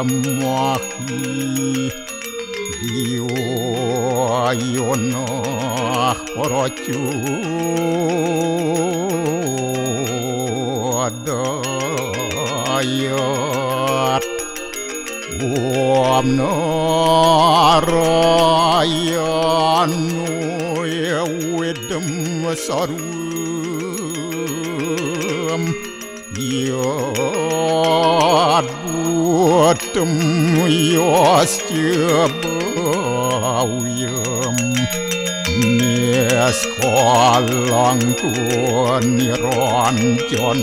Mahi Diwayonah Paracu Dayat Om Narayanu Wedem Sarum Yad Buatem Yasya Bawyam Neskalang Niranjan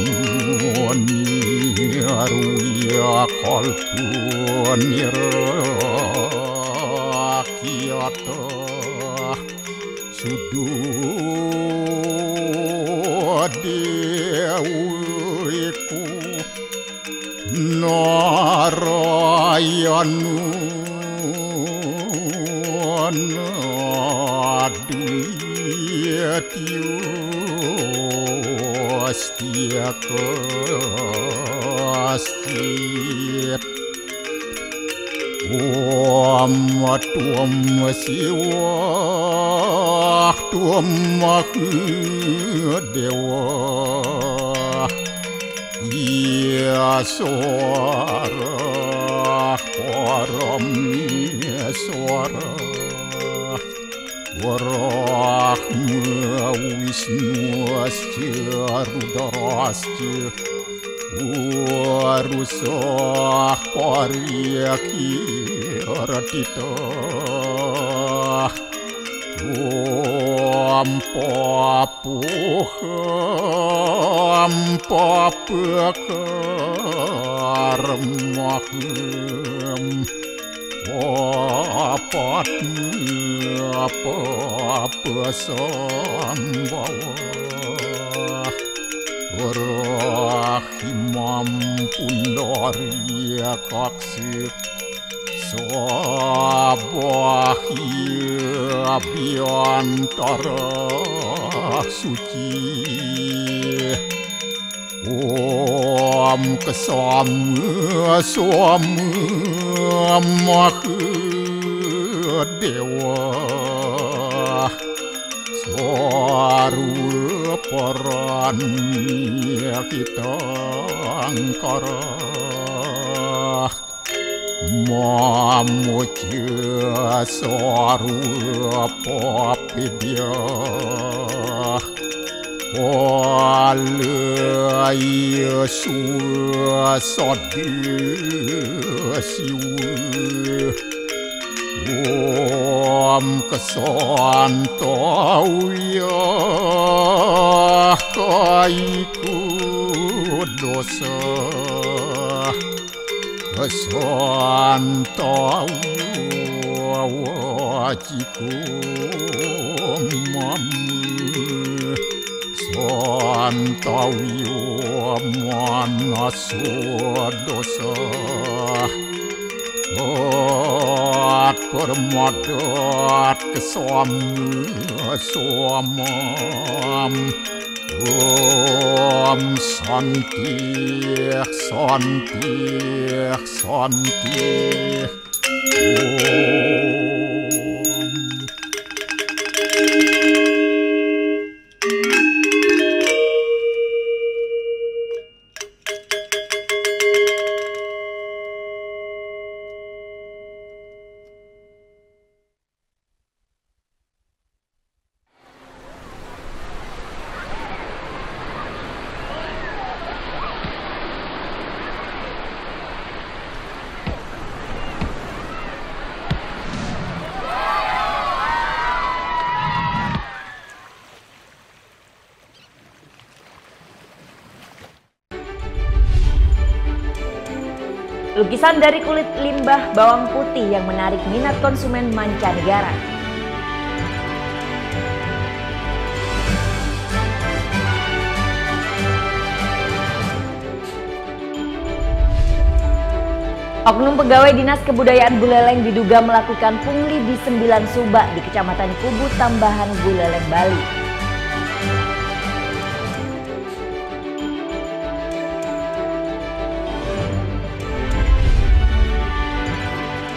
Niruya Kalpun Nirakyata Sududewiku Narayanu Nadiyatyu Astia Kastit Om Tuam Siwa Tuam Dewa Yaswara Parameswara Warahma Wisnu Asya Rudrasya Warusah Paryakiratita Om Papuham Papakarmaham Papatnya Papasambhawa Rahimam Pundarya Kaksik Sabahya Abhyantara Suci Om Kesama Sama Mahadewa Sarwa Paranya kita angkara Mamuja Sarwa Papidya Alaya Suasadya Siwa Om Kesantauya Kaiku Dosa Kesantauya Wajiku Mamu Santauya Manaswa Dosa Permadat kesamam Om Santi Santi Santi Lukisan dari kulit limbah bawang putih yang menarik minat konsumen mancanegara. Oknum pegawai Dinas Kebudayaan Buleleng diduga melakukan pungli di 9 subak di Kecamatan Kubu Tambahan, Buleleng, Bali.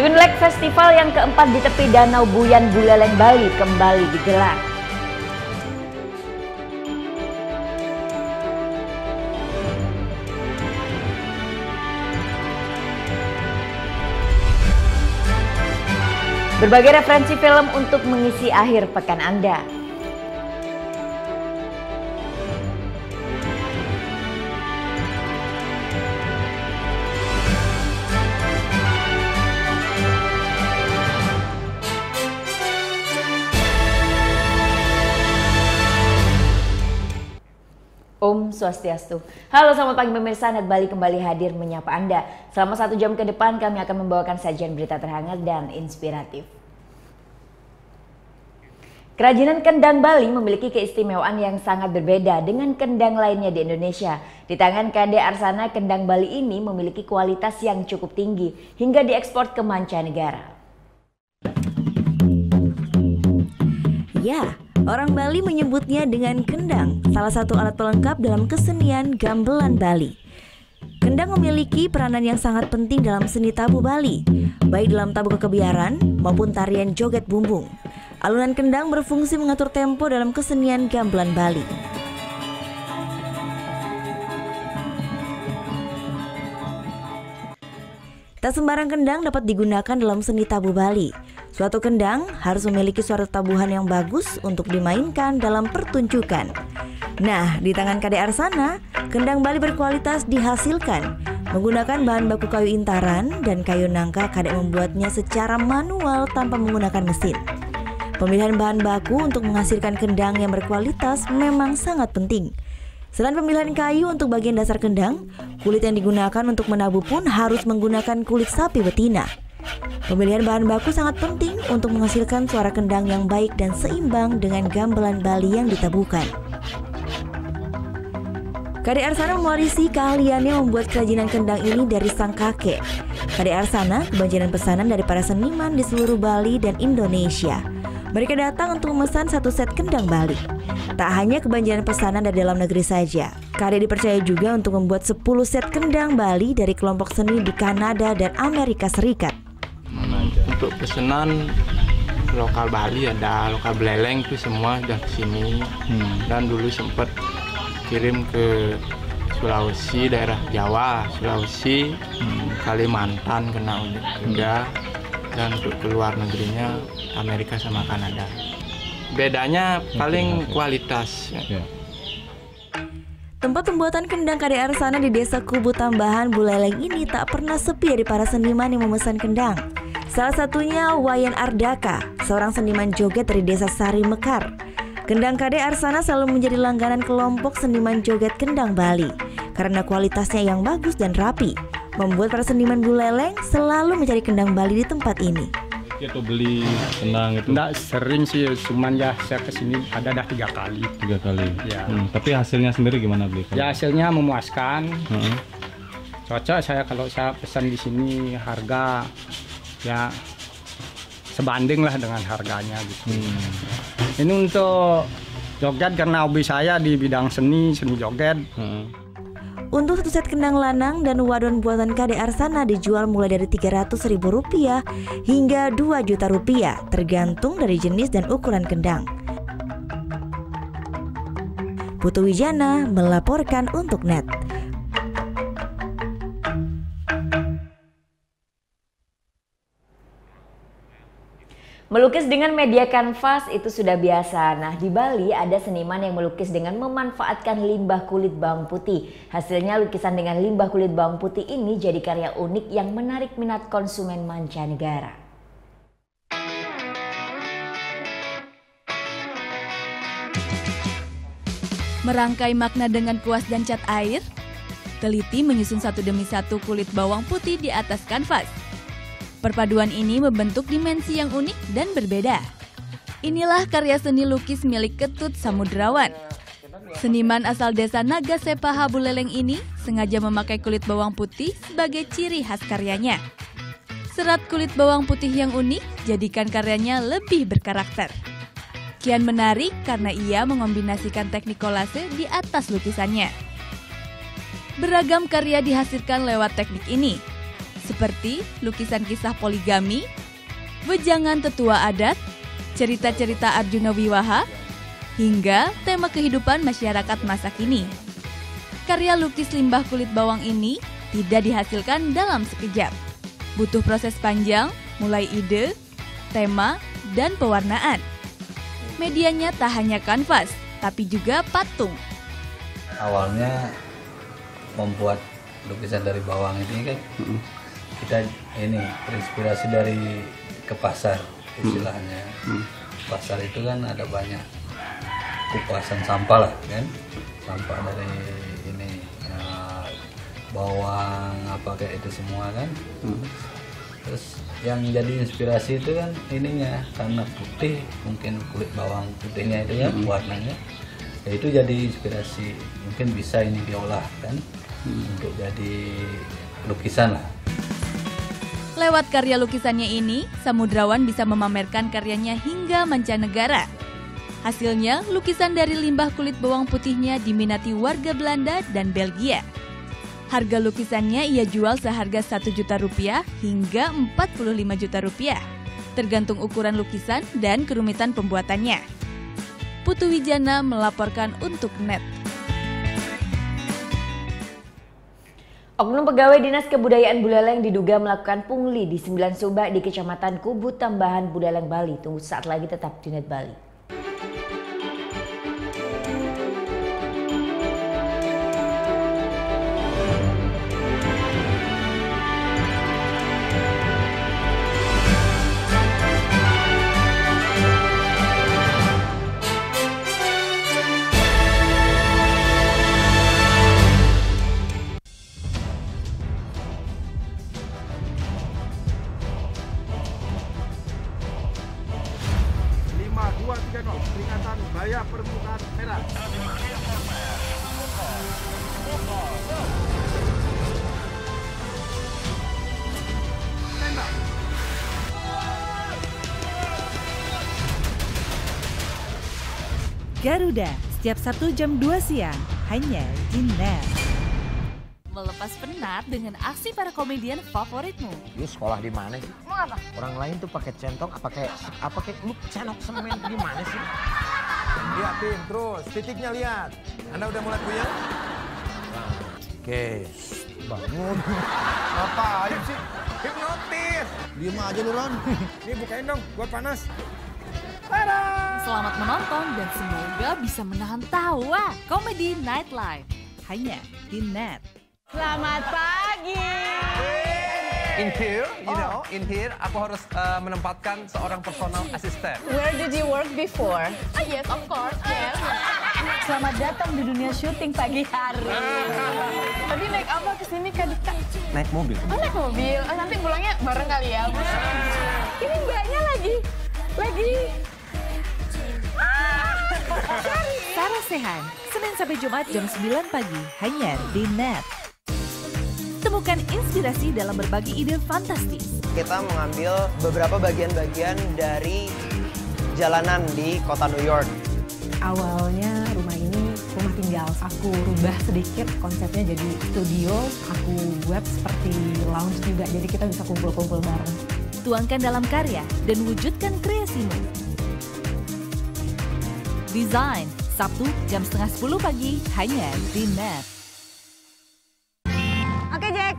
Twin Lake Festival yang keempat di tepi Danau Buyan Buleleng, Bali kembali digelar. Berbagai referensi film untuk mengisi akhir pekan Anda. Om Swastiastu. Halo, selamat pagi pemirsa, Net Bali kembali hadir menyapa Anda. Selama 1 jam ke depan kami akan membawakan sajian berita terhangat dan inspiratif. Kerajinan kendang Bali memiliki keistimewaan yang sangat berbeda dengan kendang lainnya di Indonesia. Di tangan Kade Arsana, kendang Bali ini memiliki kualitas yang cukup tinggi hingga diekspor ke mancanegara. Ya, orang Bali menyebutnya dengan kendang, salah satu alat pelengkap dalam kesenian gamelan Bali. Kendang memiliki peranan yang sangat penting dalam seni tabu Bali, baik dalam tabu kekebiaran maupun tarian joget bumbung. Alunan kendang berfungsi mengatur tempo dalam kesenian gamelan Bali. Tak sembarang kendang dapat digunakan dalam seni tabu Bali. Suatu kendang harus memiliki suara tabuhan yang bagus untuk dimainkan dalam pertunjukan. Nah, di tangan Kade Arsana, kendang Bali berkualitas dihasilkan. Menggunakan bahan baku kayu intaran dan kayu nangka, Kade membuatnya secara manual tanpa menggunakan mesin. Pemilihan bahan baku untuk menghasilkan kendang yang berkualitas memang sangat penting. Selain pemilihan kayu untuk bagian dasar kendang, kulit yang digunakan untuk menabuh pun harus menggunakan kulit sapi betina. Pemilihan bahan baku sangat penting untuk menghasilkan suara kendang yang baik dan seimbang dengan gamelan Bali yang ditabuhkan. Kade Arsana mewarisi keahliannya membuat kerajinan kendang ini dari sang kakek. Kade Arsana kebanjiran pesanan dari para seniman di seluruh Bali dan Indonesia. Mereka datang untuk memesan 1 set kendang Bali. Tak hanya kebanjiran pesanan dari dalam negeri saja, Kade dipercaya juga untuk membuat 10 set kendang Bali dari kelompok seni di Kanada dan Amerika Serikat. Untuk pesanan lokal Bali ada lokal Buleleng itu semua sudah kesini. Dan dulu sempat kirim ke Sulawesi, daerah Jawa, Sulawesi, Kalimantan kena juga. Dan untuk keluar negerinya Amerika sama Kanada. Bedanya paling kualitas. Tempat pembuatan kendang Kade Arsana di Desa Kubu Tambahan Buleleng ini tak pernah sepi dari para seniman yang memesan kendang. Salah satunya Wayan Ardaka, seorang seniman joget dari Desa Sari Mekar. Kendang Kade Arsana selalu menjadi langganan kelompok seniman joget kendang Bali karena kualitasnya yang bagus dan rapi, membuat para seniman Buleleng selalu mencari kendang Bali di tempat ini. Atau beli kendang itu? Nggak sering sih, cuman ya saya kesini ada 3 kali. 3 kali? Ya. Tapi hasilnya sendiri gimana beli? Ya hasilnya memuaskan. Cocok saya kalau saya pesan di sini, harga ya sebanding lah dengan harganya gitu. Ini untuk joget karena hobi saya di bidang seni joget. Untuk 1 set kendang lanang dan wadon buatan Kade Arsana dijual mulai dari Rp300.000 hingga Rp2.000.000 tergantung dari jenis dan ukuran kendang. Putu Wijana melaporkan untuk Net. Melukis dengan media kanvas itu sudah biasa. Nah, di Bali ada seniman yang melukis dengan memanfaatkan limbah kulit bawang putih. Hasilnya lukisan dengan limbah kulit bawang putih ini jadi karya unik yang menarik minat konsumen mancanegara. Merangkai makna dengan kuas dan cat air, teliti menyusun satu demi satu kulit bawang putih di atas kanvas. Perpaduan ini membentuk dimensi yang unik dan berbeda. Inilah karya seni lukis milik Ketut Samudrawan. Seniman asal desa Nagasepaha Buleleng ini sengaja memakai kulit bawang putih sebagai ciri khas karyanya. Serat kulit bawang putih yang unik jadikan karyanya lebih berkarakter. Kian menarik karena ia mengombinasikan teknik kolase di atas lukisannya. Beragam karya dihasilkan lewat teknik ini. seperti lukisan kisah poligami, wejangan tetua adat, cerita-cerita Arjuna Wiwaha, hingga tema kehidupan masyarakat masa kini. Karya lukis limbah kulit bawang ini tidak dihasilkan dalam sekejap. Butuh proses panjang, mulai ide, tema, dan pewarnaan. Medianya tak hanya kanvas, tapi juga patung. Awalnya membuat lukisan dari bawang ini kan kita ini terinspirasi dari ke pasar istilahnya. Pasar itu kan ada banyak kupasan sampah lah kan, sampah dari ini bawang apa kayak itu semua kan. Terus yang jadi inspirasi itu kan ininya karena putih, mungkin kulit bawang putihnya itu ya warnanya. Ya itu jadi inspirasi, mungkin bisa ini diolah kan untuk jadi lukisan lah. Lewat karya lukisannya ini, Samudrawan bisa memamerkan karyanya hingga mancanegara. Hasilnya, lukisan dari limbah kulit bawang putihnya diminati warga Belanda dan Belgia. Harga lukisannya ia jual seharga Rp1.000.000 hingga Rp45.000.000, tergantung ukuran lukisan dan kerumitan pembuatannya. Putu Wijana melaporkan untuk NET. Oknum pegawai Dinas Kebudayaan Buleleng diduga melakukan pungli di 9 subak di Kecamatan Kubu Tambahan Buleleng, Bali. Tunggu saat lagi tetap di NET Bali. Peringatan bahaya permukaan merah. Tembak. Garuda, setiap Sabtu jam 2 siang, hanya di NET. Melepas penat dengan aksi para komedian favoritmu. Lu sekolah di mana sih? Mau apa? Orang lain tuh pakai centong, apa kayak lu cenok semen gimana sih? Lihat tim, terus titiknya lihat. Anda udah mulai puyeng? Oke, bangun. Ngapain sih? Hipnotis. Diem aja lu, Ron. Nih bukain dong, gua panas. Selamat menonton dan semoga bisa menahan tawa. Komedi Night Live. Hanya di NET. Selamat pagi. In here, aku harus menempatkan seorang personal assistant. Where did you work before? Yes, of course. Yes. Selamat datang di dunia syuting pagi hari. Tadi naik apa ke sini Kak Dika? Naik mobil. Oh, naik mobil. Oh, nanti pulangnya bareng kali ya. Ini mbaknya lagi. Sarah Sehan, Senin sampai Jumat jam 9 pagi, hanya di NET. Temukan inspirasi dalam berbagi ide fantastis. Kita mengambil beberapa bagian-bagian dari jalanan di kota New York. Awalnya rumah ini rumah tinggal. Aku rubah sedikit konsepnya jadi studio. Aku buat seperti lounge juga, jadi kita bisa kumpul-kumpul bareng. Tuangkan dalam karya dan wujudkan kreasimu. Design, Sabtu jam 9:30 pagi, hanya di NET. Oke Jack,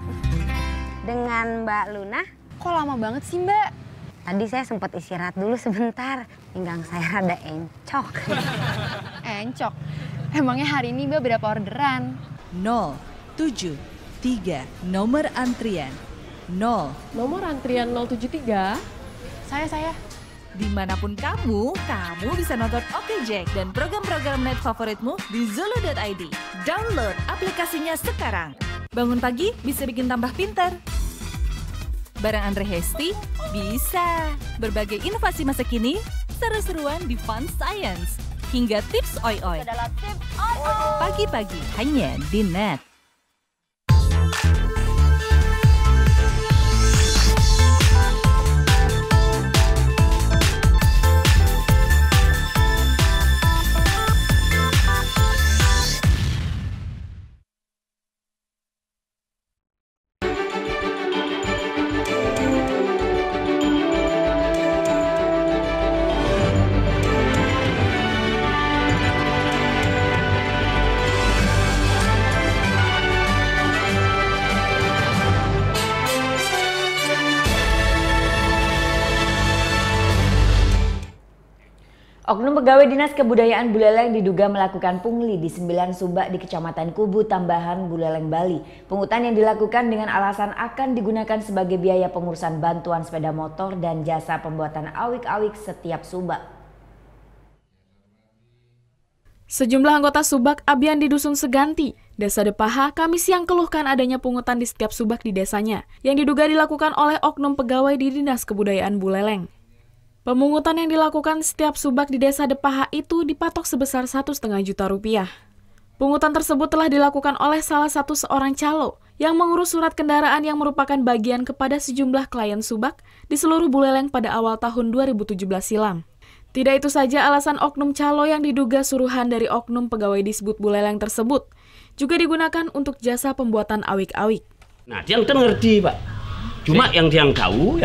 dengan Mbak Luna. Kok lama banget sih Mbak? Tadi saya sempat istirahat dulu sebentar, pinggang saya rada encok. Encok? Emangnya hari ini Mbak berapa orderan? 073, nomor antrian 0. Nomor antrian 073? Saya. Dimanapun kamu bisa nonton Oke Jack dan program-program net favoritmu di Zulu.id. Download aplikasinya sekarang. Bangun pagi bisa bikin tambah pintar. Bareng Andre Hesti bisa. Berbagai inovasi masa kini, seru-seruan di Fun Science. Hingga tips oi-oi. Pagi-pagi hanya di NET. Oknum pegawai Dinas Kebudayaan Buleleng diduga melakukan pungli di 9 subak di Kecamatan Kubu Tambahan, Buleleng, Bali. Pungutan yang dilakukan dengan alasan akan digunakan sebagai biaya pengurusan bantuan sepeda motor dan jasa pembuatan awik-awik setiap subak. Sejumlah anggota subak Abian di Dusun Seganti, Desa Depaha, Kamis siang keluhkan adanya pungutan di setiap subak di desanya, yang diduga dilakukan oleh oknum pegawai di Dinas Kebudayaan Buleleng. Pemungutan yang dilakukan setiap subak di Desa Depaha itu dipatok sebesar Rp1,5 juta. Pungutan tersebut telah dilakukan oleh salah satu seorang calo yang mengurus surat kendaraan yang merupakan bagian kepada sejumlah klien subak di seluruh Buleleng pada awal tahun 2017 silam. Tidak itu saja, alasan oknum calo yang diduga suruhan dari oknum pegawai Disbud Buleleng tersebut juga digunakan untuk jasa pembuatan awik-awik. Nah, dia ngerti, Pak. Cuma yang dia tahu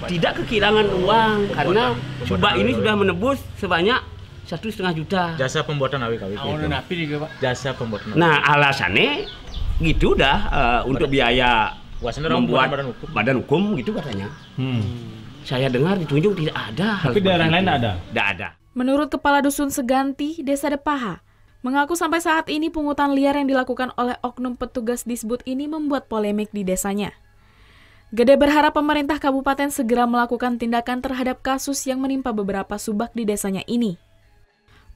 tidak kekirangan uang karena subak ini sudah menebus sebanyak Rp1,5 juta. Jasa pembuatan awik-awik itu. Jasa pembuatan. Nah, alasannya gitu untuk biaya membuat badan hukum gitu katanya. Saya dengar ditunjuk tidak ada. Tapi daerah lain tidak ada? Tidak ada. Menurut Kepala Dusun Seganti, Desa Depaha, mengaku sampai saat ini pungutan liar yang dilakukan oleh oknum petugas Disbud ini membuat polemik di desanya. Gede berharap pemerintah kabupaten segera melakukan tindakan terhadap kasus yang menimpa beberapa subak di desanya ini.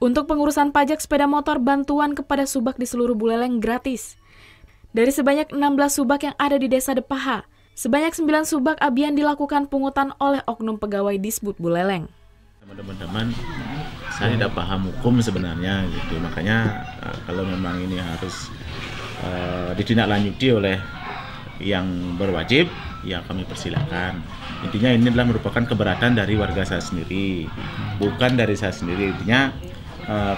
Untuk pengurusan pajak sepeda motor, bantuan kepada subak di seluruh Buleleng gratis. Dari sebanyak 16 subak yang ada di Desa Depaha, sebanyak 9 subak Abian dilakukan pungutan oleh oknum pegawai Disbud Buleleng. Teman-teman, saya tidak paham hukum sebenarnya gitu, makanya kalau memang ini harus ditindaklanjuti oleh yang berwajib, ya kami persilakan. Intinya ini adalah merupakan keberatan dari warga saya sendiri, bukan dari saya sendiri. Intinya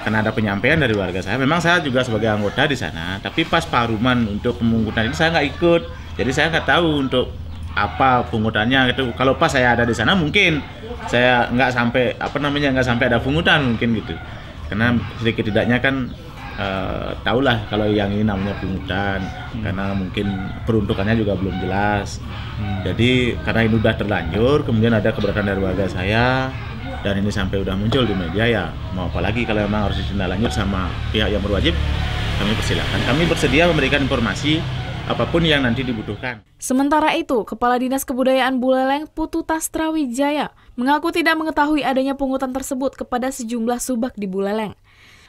karena ada penyampaian dari warga saya, memang saya juga sebagai anggota di sana, tapi pas paruman untuk pemungutan ini saya nggak ikut, jadi saya nggak tahu untuk apa pungutannya gitu. Kalau pas saya ada di sana mungkin saya nggak sampai nggak sampai ada pungutan mungkin gitu, karena sedikit tidaknya kan tahulah kalau yang ini namanya pungutan, karena mungkin peruntukannya juga belum jelas. Jadi karena ini udah terlanjur, kemudian ada keberatan dari warga saya dan ini sampai udah muncul di media, ya mau apa lagi. Kalau memang harus ditindaklanjut sama pihak yang berwajib, kami persilakan. Kami bersedia memberikan informasi apapun yang nanti dibutuhkan. Sementara itu, Kepala Dinas Kebudayaan Buleleng Putu Tastrawijaya mengaku tidak mengetahui adanya pungutan tersebut kepada sejumlah subak di Buleleng.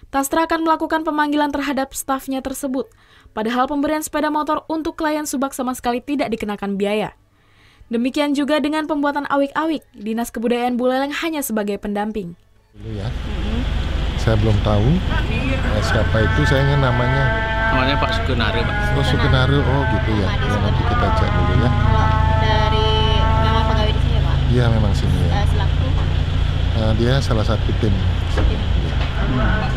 Tastra akan melakukan pemanggilan terhadap stafnya tersebut, padahal pemberian sepeda motor untuk klien subak sama sekali tidak dikenakan biaya. Demikian juga dengan pembuatan awik-awik, Dinas Kebudayaan Buleleng hanya sebagai pendamping. Ya, saya belum tahu siapa itu, saya ingin namanya. Namanya Pak Sukenare, Pak. Oh, Sukenare, oh gitu ya. Ya nanti kita cek dulu ya. Dari memang pegawai di sini, Pak? Iya, memang sini ya. Selaku? Dia salah satu tim.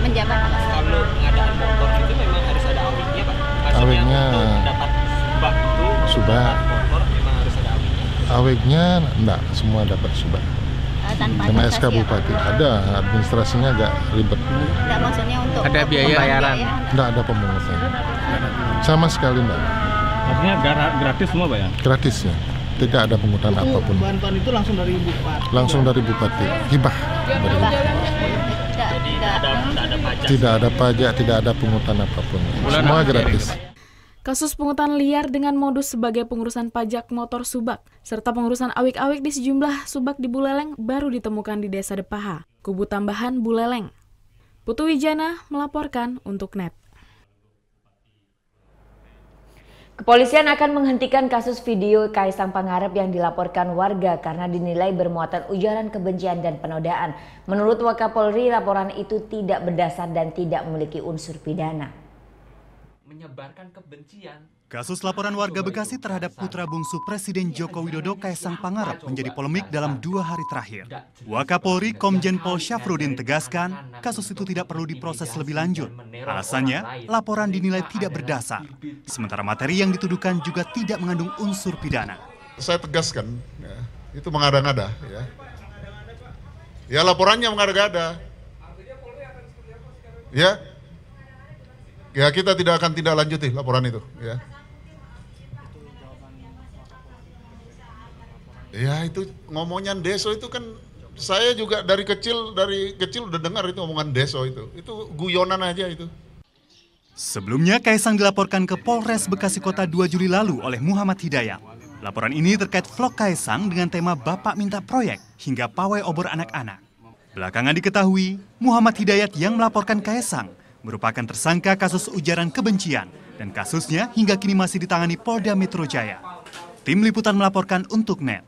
Menjabat apa? Kalau pengadaan motor itu memang harus ada awiknya, Pak? Awiknya dapat subak itu, subak. motor memang harus ada awiknya. Awiknya enggak, semua dapat subak. Sama SK Bupati ada, administrasinya agak ribet. Enggak, maksudnya untuk ada biaya pembayaran. Enggak ada pemungutan. Sama sekali enggak. Artinya gratis semua, Pak ya? Gratis ya. Tidak ada pungutan apapun. Bantuan itu langsung dari Bupati. Langsung dari Bupati. Hibah dari Bupati. Tidak ada pajak, tidak ada pungutan apapun. Semua gratis. Kasus pungutan liar dengan modus sebagai pengurusan pajak motor subak, serta pengurusan awik-awik di sejumlah subak di Buleleng baru ditemukan di Desa Depaha, Kubu Tambahan, Buleleng. Putu Wijana melaporkan untuk NET. Kepolisian akan menghentikan kasus video Kaisang Pangarep yang dilaporkan warga karena dinilai bermuatan ujaran kebencian dan penodaan. Menurut Wakapolri, laporan itu tidak berdasar dan tidak memiliki unsur pidana. Menyebarkan kebencian. Kasus laporan warga Bekasi terhadap putra bungsu Presiden Joko Widodo Kaisang Pangarep menjadi polemik dalam 2 hari terakhir. Wakapolri Komjen Pol Syafruddin tegaskan kasus itu tidak perlu diproses lebih lanjut. Alasannya, laporan dinilai tidak berdasar. Sementara materi yang dituduhkan juga tidak mengandung unsur pidana. Saya tegaskan, ya, itu mengada-ngada. Ya laporannya mengada-ngada. Ya kita tidak akan tindak lanjuti laporan itu. Ya itu ngomongnya Deso itu kan Saya juga dari kecil udah dengar itu omongan Deso itu guyonan aja itu. Sebelumnya, Kaesang dilaporkan ke Polres Bekasi Kota 2 Juli lalu oleh Muhammad Hidayat. Laporan ini terkait vlog Kaesang dengan tema Bapak Minta Proyek hingga pawai obor anak-anak. Belakangan diketahui, Muhammad Hidayat yang melaporkan Kaesang merupakan tersangka kasus ujaran kebencian dan kasusnya hingga kini masih ditangani Polda Metro Jaya. Tim Liputan melaporkan untuk NET.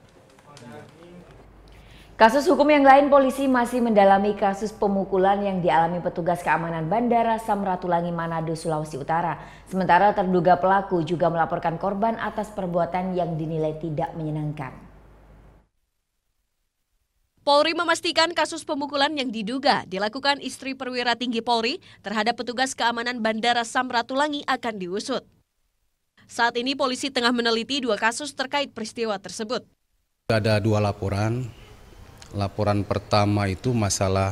Kasus hukum yang lain, polisi masih mendalami kasus pemukulan yang dialami petugas keamanan Bandara Samratulangi Manado, Sulawesi Utara. Sementara terduga pelaku juga melaporkan korban atas perbuatan yang dinilai tidak menyenangkan. Polri memastikan kasus pemukulan yang diduga dilakukan istri perwira tinggi Polri terhadap petugas keamanan Bandara Samratulangi akan diusut. Saat ini polisi tengah meneliti 2 kasus terkait peristiwa tersebut. Ada 2 laporan. Laporan pertama itu masalah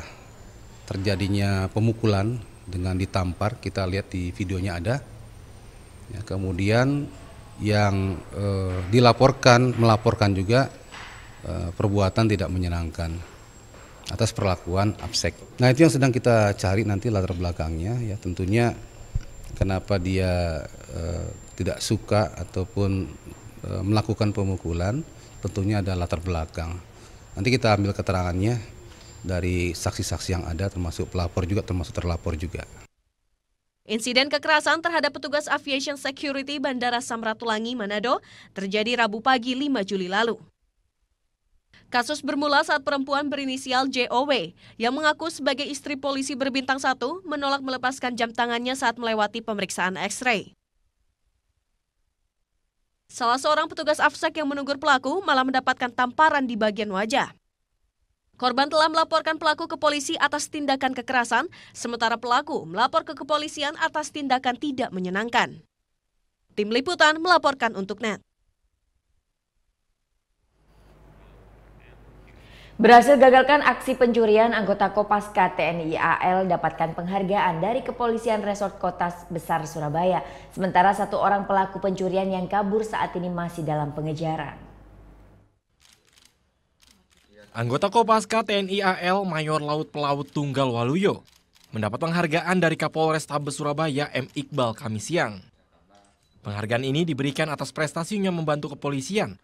terjadinya pemukulan dengan ditampar, kita lihat di videonya ada. Ya, kemudian yang melaporkan juga perbuatan tidak menyenangkan atas perlakuan absek. Nah, itu yang sedang kita cari nanti latar belakangnya, ya tentunya kenapa dia tidak suka ataupun melakukan pemukulan, tentunya ada latar belakang. Nanti kita ambil keterangannya dari saksi-saksi yang ada, termasuk pelapor juga, termasuk terlapor juga. Insiden kekerasan terhadap petugas Aviation Security Bandara Samratulangi, Manado terjadi Rabu pagi 5 Juli lalu. Kasus bermula saat perempuan berinisial JOW yang mengaku sebagai istri polisi berbintang 1 menolak melepaskan jam tangannya saat melewati pemeriksaan X-ray. Salah seorang petugas AFSEC yang menegur pelaku malah mendapatkan tamparan di bagian wajah. Korban telah melaporkan pelaku ke polisi atas tindakan kekerasan, sementara pelaku melapor ke kepolisian atas tindakan tidak menyenangkan. Tim Liputan melaporkan untuk NET. Berhasil gagalkan aksi pencurian, anggota Kopaska TNI AL dapatkan penghargaan dari Kepolisian Resort Kota Besar Surabaya. Sementara 1 orang pelaku pencurian yang kabur saat ini masih dalam pengejaran. Anggota Kopaska TNI AL Mayor Laut Pelaut Tunggal Waluyo mendapat penghargaan dari Kapolrestabes Surabaya M. Iqbal Kamis siang. Penghargaan ini diberikan atas prestasinya membantu kepolisian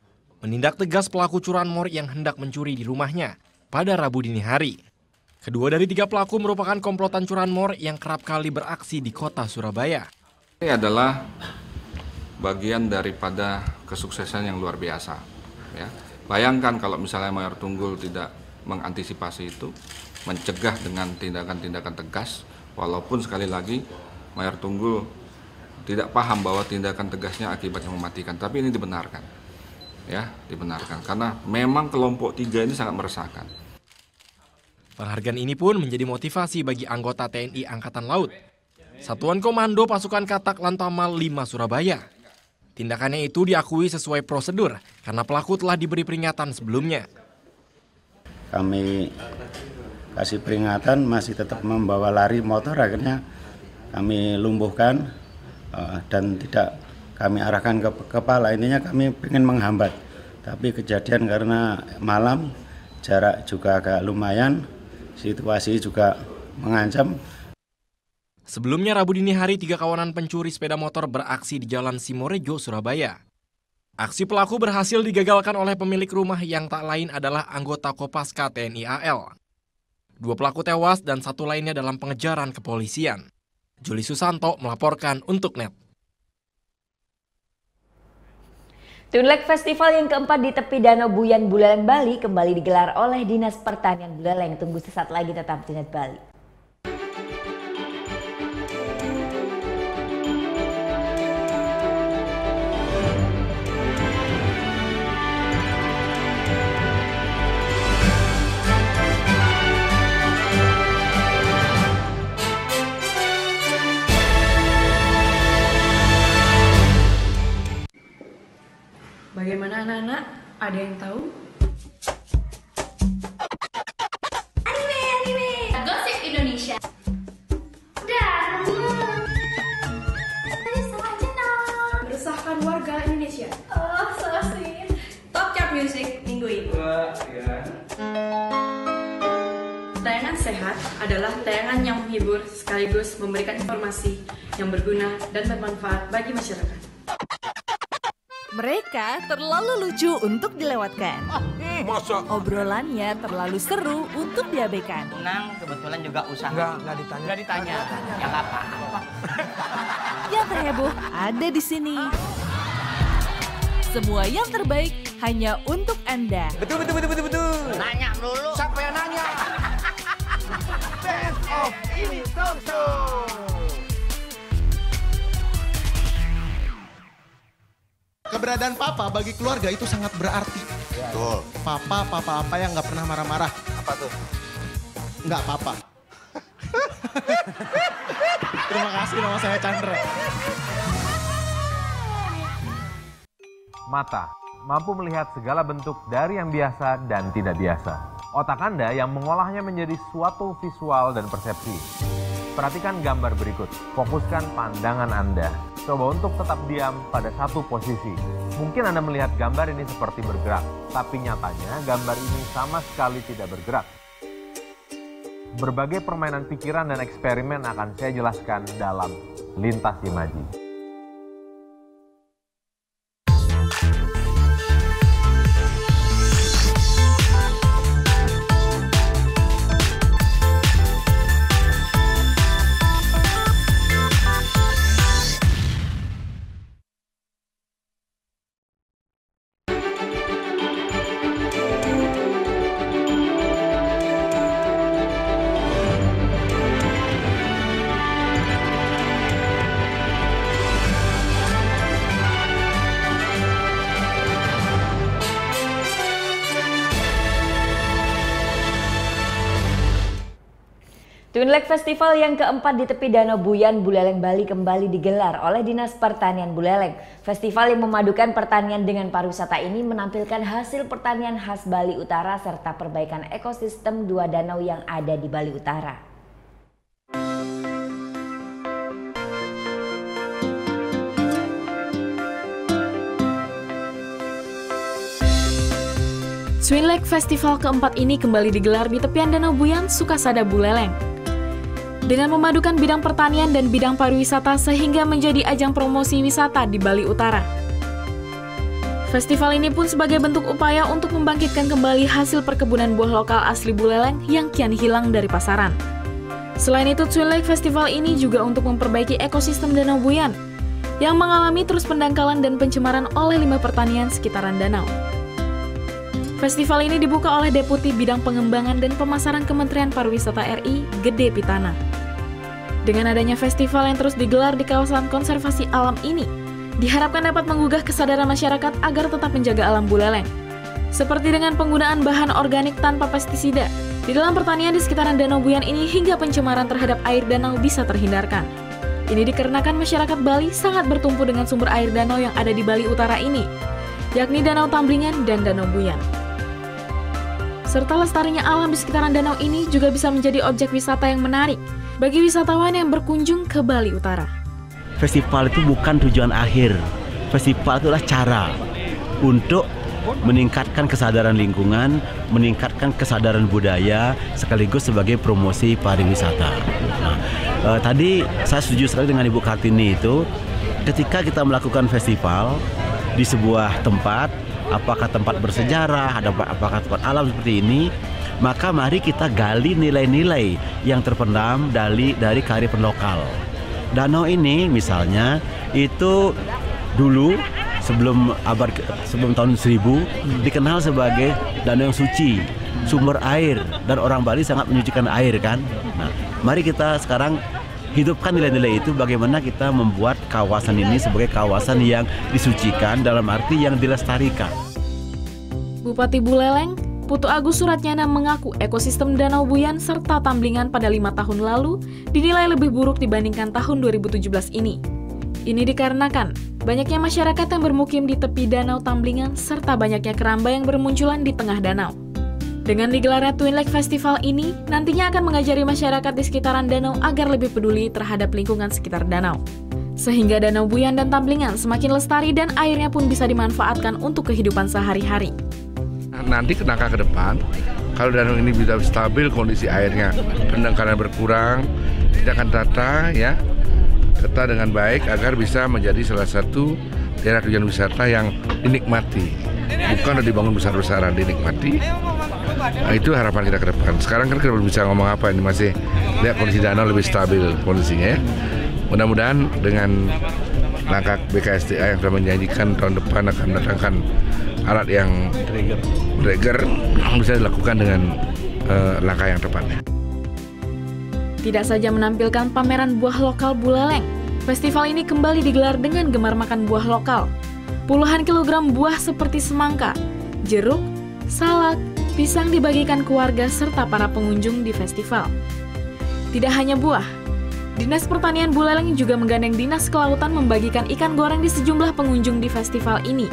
menindak tegas pelaku curanmor yang hendak mencuri di rumahnya pada Rabu dini hari. Kedua dari 3 pelaku merupakan komplotan curanmor yang kerap kali beraksi di kota Surabaya. Ini adalah bagian daripada kesuksesan yang luar biasa. Ya. Bayangkan kalau misalnya Mayor Tunggul tidak mengantisipasi itu, mencegah dengan tindakan-tindakan tegas, walaupun sekali lagi Mayor Tunggul tidak paham bahwa tindakan tegasnya akibatnya mematikan, tapi ini dibenarkan. Ya, dibenarkan karena memang kelompok 3 ini sangat meresahkan. Penghargaan ini pun menjadi motivasi bagi anggota TNI Angkatan Laut, Satuan Komando Pasukan Katak Lantamal 5 Surabaya. Tindakannya itu diakui sesuai prosedur karena pelaku telah diberi peringatan sebelumnya. Kami kasih peringatan, masih tetap membawa lari motor, akhirnya kami lumpuhkan dan tidak kami arahkan ke kepala. Intinya kami ingin menghambat, tapi kejadian karena malam, jarak juga agak lumayan, situasi juga mengancam. Sebelumnya Rabu dini hari 3 kawanan pencuri sepeda motor beraksi di Jalan Simorejo, Surabaya. Aksi pelaku berhasil digagalkan oleh pemilik rumah yang tak lain adalah anggota Kopaska TNI AL. 2 pelaku tewas dan 1 lainnya dalam pengejaran kepolisian. Juli Susanto melaporkan untuk NET. Tunlek Festival yang keempat di tepi Danau Buyan Buleleng, Bali kembali digelar oleh Dinas Pertanian Buleleng. Tunggu sesaat lagi tetap di NET Bali. Bagaimana anak-anak? Ada yang tahu? Anime. Gosip Indonesia. Meresahkan warga Indonesia. Oh, so sweet. Top chart music minggu ini. Sehat adalah tayangan yang menghibur sekaligus memberikan informasi yang berguna dan bermanfaat bagi masyarakat. Mereka terlalu lucu untuk dilewatkan. Masa? Obrolannya terlalu seru untuk diabaikan. Nang kebetulan juga usaha. Enggak ditanya. Ya nggak apa-apa. Yang terheboh ada di sini. Semua yang terbaik hanya untuk Anda. Betul. Nanya dulu. Siapa yang nanya? Best of ini talk show. Keberadaan papa bagi keluarga itu sangat berarti. Betul. Papa apa yang nggak pernah marah-marah. Apa tuh? Nggak apa-apa. Terima kasih, nama saya Chandra. Mata mampu melihat segala bentuk dari yang biasa dan tidak biasa. Otak Anda yang mengolahnya menjadi suatu visual dan persepsi. Perhatikan gambar berikut. Fokuskan pandangan Anda. Coba untuk tetap diam pada satu posisi. Mungkin Anda melihat gambar ini seperti bergerak, tapi nyatanya gambar ini sama sekali tidak bergerak. Berbagai permainan pikiran dan eksperimen akan saya jelaskan dalam Lintas Imaji. Twin Lake Festival yang keempat di tepi Danau Buyan, Buleleng, Bali kembali digelar oleh Dinas Pertanian Buleleng. Festival yang memadukan pertanian dengan pariwisata ini menampilkan hasil pertanian khas Bali Utara serta perbaikan ekosistem dua danau yang ada di Bali Utara. Twin Lake Festival keempat ini kembali digelar di tepian Danau Buyan, Sukasada, Buleleng. Dengan memadukan bidang pertanian dan bidang pariwisata sehingga menjadi ajang promosi wisata di Bali Utara. Festival ini pun sebagai bentuk upaya untuk membangkitkan kembali hasil perkebunan buah lokal asli Buleleng yang kian hilang dari pasaran. Selain itu, Twin Lake Festival ini juga untuk memperbaiki ekosistem Danau Buyan yang mengalami terus pendangkalan dan pencemaran oleh limbah pertanian sekitaran danau. Festival ini dibuka oleh Deputi Bidang Pengembangan dan Pemasaran Kementerian Pariwisata RI, Gede Pitana. Dengan adanya festival yang terus digelar di kawasan konservasi alam ini, diharapkan dapat menggugah kesadaran masyarakat agar tetap menjaga alam Buleleng. Seperti dengan penggunaan bahan organik tanpa pestisida di dalam pertanian di sekitaran Danau Buyan ini hingga pencemaran terhadap air danau bisa terhindarkan. Ini dikarenakan masyarakat Bali sangat bertumpu dengan sumber air danau yang ada di Bali Utara ini, yakni Danau Tamblingan dan Danau Buyan. Serta lestarinya alam di sekitaran danau ini juga bisa menjadi objek wisata yang menarik bagi wisatawan yang berkunjung ke Bali Utara. Festival itu bukan tujuan akhir. Festival itu adalah cara untuk meningkatkan kesadaran lingkungan, meningkatkan kesadaran budaya, sekaligus sebagai promosi pariwisata. Nah, tadi saya setuju sekali dengan Ibu Kartini itu, ketika kita melakukan festival di sebuah tempat, apakah tempat bersejarah, apakah tempat alam seperti ini, maka mari kita gali nilai-nilai yang terpendam dari kearifan lokal. Danau ini misalnya itu dulu sebelum tahun 1000 dikenal sebagai danau yang suci, sumber air, dan orang Bali sangat menyucikan air kan. Nah, mari kita sekarang hidupkan nilai-nilai itu, bagaimana kita membuat kawasan ini sebagai kawasan yang disucikan dalam arti yang dilestarikan. Bupati Buleleng, Putu Agus Suratnyana mengaku ekosistem Danau Buyan serta Tamblingan pada 5 tahun lalu dinilai lebih buruk dibandingkan tahun 2017 ini. Ini dikarenakan banyaknya masyarakat yang bermukim di tepi Danau Tamblingan serta banyaknya keramba yang bermunculan di tengah danau. Dengan digelarnya Twin Lake Festival ini, nantinya akan mengajari masyarakat di sekitaran danau agar lebih peduli terhadap lingkungan sekitar danau. Sehingga Danau Buyan dan Tamblingan semakin lestari dan airnya pun bisa dimanfaatkan untuk kehidupan sehari-hari. nanti langkah ke depan, kalau danau ini bisa stabil kondisi airnya, pendangkalan berkurang, kita akan tata dengan baik agar bisa menjadi salah satu daerah tujuan wisata yang dinikmati, bukan dibangun besar-besaran, dinikmati. Nah, itu harapan kita ke depan. Sekarang kan kita belum bisa ngomong apa, ini masih lihat kondisi danau lebih stabil kondisinya ya. Mudah-mudahan dengan langkah BKSDA yang sudah menjanjikan tahun depan akan mendatangkan alat yang trigger bisa dilakukan dengan langkah yang tepat. Tidak saja menampilkan pameran buah lokal Buleleng, festival ini kembali digelar dengan gemar makan buah lokal. Puluhan kilogram buah seperti semangka, jeruk, salak, pisang dibagikan ke warga serta para pengunjung di festival. Tidak hanya buah, Dinas Pertanian Buleleng juga menggandeng Dinas Kelautan membagikan ikan goreng di sejumlah pengunjung di festival ini.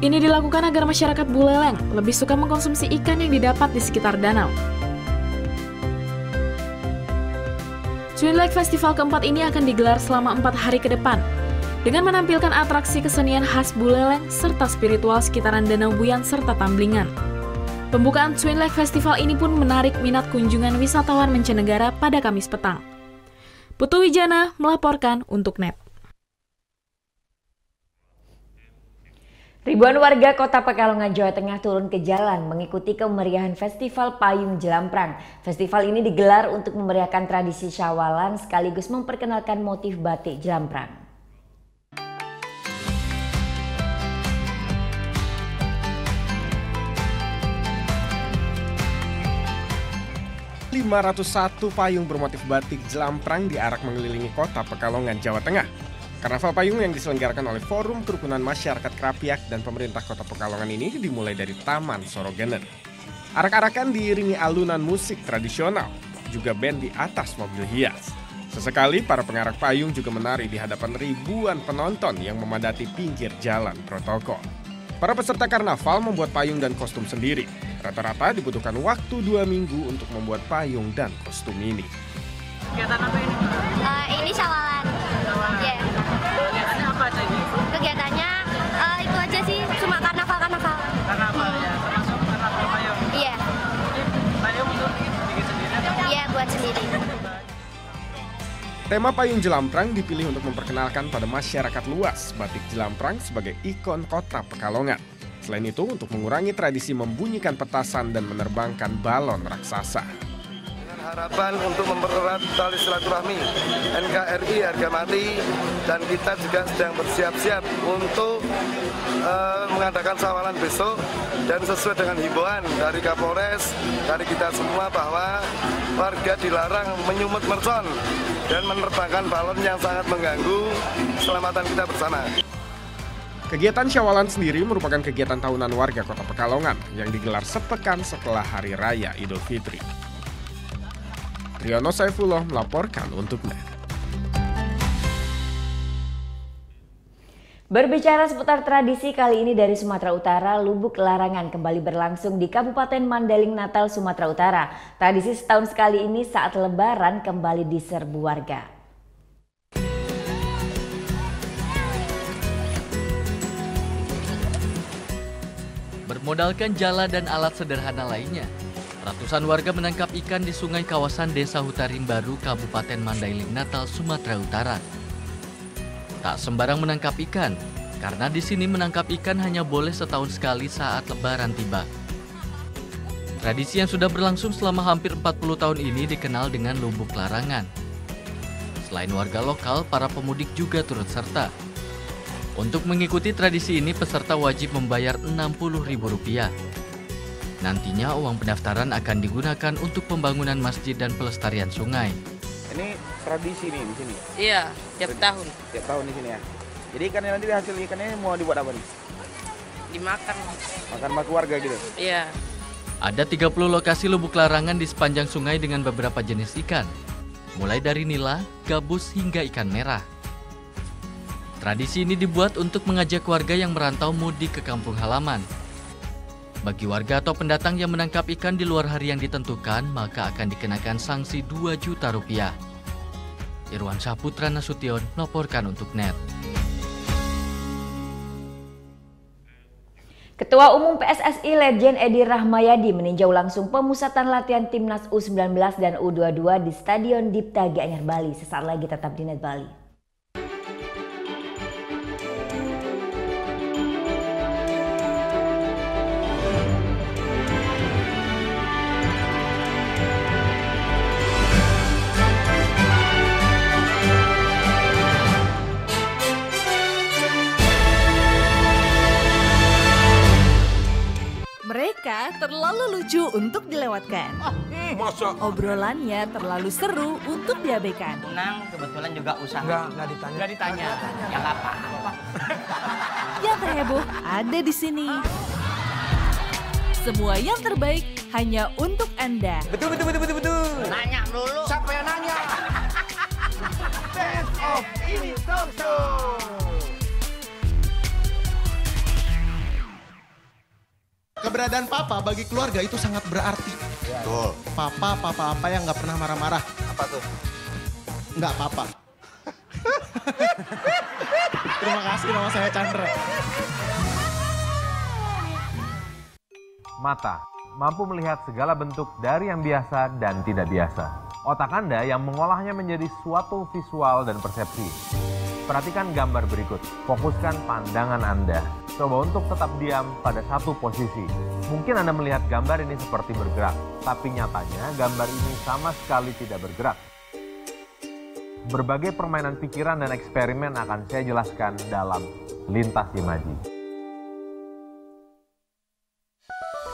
Ini dilakukan agar masyarakat Buleleng lebih suka mengkonsumsi ikan yang didapat di sekitar danau. Twin Lake Festival keempat ini akan digelar selama 4 hari ke depan, dengan menampilkan atraksi kesenian khas Buleleng serta spiritual sekitaran Danau Buyan serta Tamblingan. Pembukaan Twin Lake Festival ini pun menarik minat kunjungan wisatawan mancanegara pada Kamis petang. Putu Wijana melaporkan untuk NET. Ribuan warga Kota Pekalongan, Jawa Tengah turun ke jalan mengikuti kemeriahan Festival Payung Jelamprang. Festival ini digelar untuk memeriahkan tradisi Syawalan sekaligus memperkenalkan motif batik Jelamprang. 501 payung bermotif batik Jelamprang diarak mengelilingi Kota Pekalongan, Jawa Tengah. Karnaval payung yang diselenggarakan oleh Forum Kerukunan Masyarakat Krapiak dan pemerintah Kota Pekalongan ini dimulai dari Taman Sorogener. Arak-arakan diiringi alunan musik tradisional, juga band di atas mobil hias. Sesekali para pengarak payung juga menari di hadapan ribuan penonton yang memadati pinggir jalan protokol. Para peserta karnaval membuat payung dan kostum sendiri. Rata-rata dibutuhkan waktu 2 minggu untuk membuat payung dan kostum ini. Kegiatan apa ini? Ini Syawalan. Yeah. Kegiatannya apa aja ini? Kegiatannya itu aja sih, cuma karnaval-karnaval. Karnaval ya, termasuk karnaval payung? Iya. Payung itu bikin sendiri? Iya, buat sendiri. Tema Payung Jelamprang dipilih untuk memperkenalkan pada masyarakat luas batik Jelamprang sebagai ikon Kota Pekalongan. Selain itu, untuk mengurangi tradisi membunyikan petasan dan menerbangkan balon raksasa. Harapan untuk mempererat tali silaturahmi NKRI harga mati, dan kita juga sedang bersiap-siap untuk mengadakan Syawalan besok, dan sesuai dengan himbauan dari Kapolres, dari kita semua bahwa warga dilarang menyumut mercon dan menerbangkan balon yang sangat mengganggu keselamatan kita bersama. Kegiatan Syawalan sendiri merupakan kegiatan tahunan warga Kota Pekalongan yang digelar sepekan setelah Hari Raya Idul Fitri. Triyono Saifullah melaporkan untuk NET. Berbicara seputar tradisi, kali ini dari Sumatera Utara, Lubuk Larangan kembali berlangsung di Kabupaten Mandailing Natal, Sumatera Utara. Tradisi setahun sekali ini saat Lebaran kembali diserbu warga. Bermodalkan jala dan alat sederhana lainnya, ratusan warga menangkap ikan di sungai kawasan Desa Hutarim Baru, Kabupaten Mandailing Natal, Sumatera Utara. Tak sembarang menangkap ikan, karena di sini menangkap ikan hanya boleh setahun sekali saat Lebaran tiba. Tradisi yang sudah berlangsung selama hampir 40 tahun ini dikenal dengan Lubuk Larangan. Selain warga lokal, para pemudik juga turut serta. Untuk mengikuti tradisi ini, peserta wajib membayar Rp60.000. Nantinya uang pendaftaran akan digunakan untuk pembangunan masjid dan pelestarian sungai. Ini tradisi nih di sini? Iya, tiap tahun. Tiap tahun di sini ya? Jadi ikannya nanti hasil ikannya mau dibuat apa nih? Dimakan. Makan sama keluarga gitu? Iya. Ada 30 lokasi lubuk larangan di sepanjang sungai dengan beberapa jenis ikan. Mulai dari nila, gabus, hingga ikan merah. Tradisi ini dibuat untuk mengajak warga yang merantau mudik ke kampung halaman. Bagi warga atau pendatang yang menangkap ikan di luar hari yang ditentukan, maka akan dikenakan sanksi Rp2 juta. Irwan Saputra Nasution melaporkan untuk NET. Ketua Umum PSSI Letjen Edi Rahmayadi meninjau langsung pemusatan latihan Timnas U19 dan U22 di Stadion Dipta Gianyar Bali. Sesaat lagi tetap di Net Bali. Mereka terlalu lucu untuk dilewatkan. Masa? Obrolannya terlalu seru untuk diabaikan. Tenang, kebetulan juga usaha. Nggak ditanya. Nggak ditanya. Ya nggak apa-apa. Yang terheboh ada di sini. Semua yang terbaik hanya untuk Anda. Betul. Nanya dulu. Siapa yang nanya? Best of ini talk show. Keberadaan papa bagi keluarga itu sangat berarti. Betul. Papa apa yang nggak pernah marah-marah. Apa tuh? Nggak apa-apa. Terima kasih, nama saya Chandra. Mata mampu melihat segala bentuk dari yang biasa dan tidak biasa. Otak Anda yang mengolahnya menjadi suatu visual dan persepsi. Perhatikan gambar berikut. Fokuskan pandangan Anda. Coba untuk tetap diam pada satu posisi. Mungkin Anda melihat gambar ini seperti bergerak, tapi nyatanya gambar ini sama sekali tidak bergerak. Berbagai permainan pikiran dan eksperimen akan saya jelaskan dalam Lintas Imaji.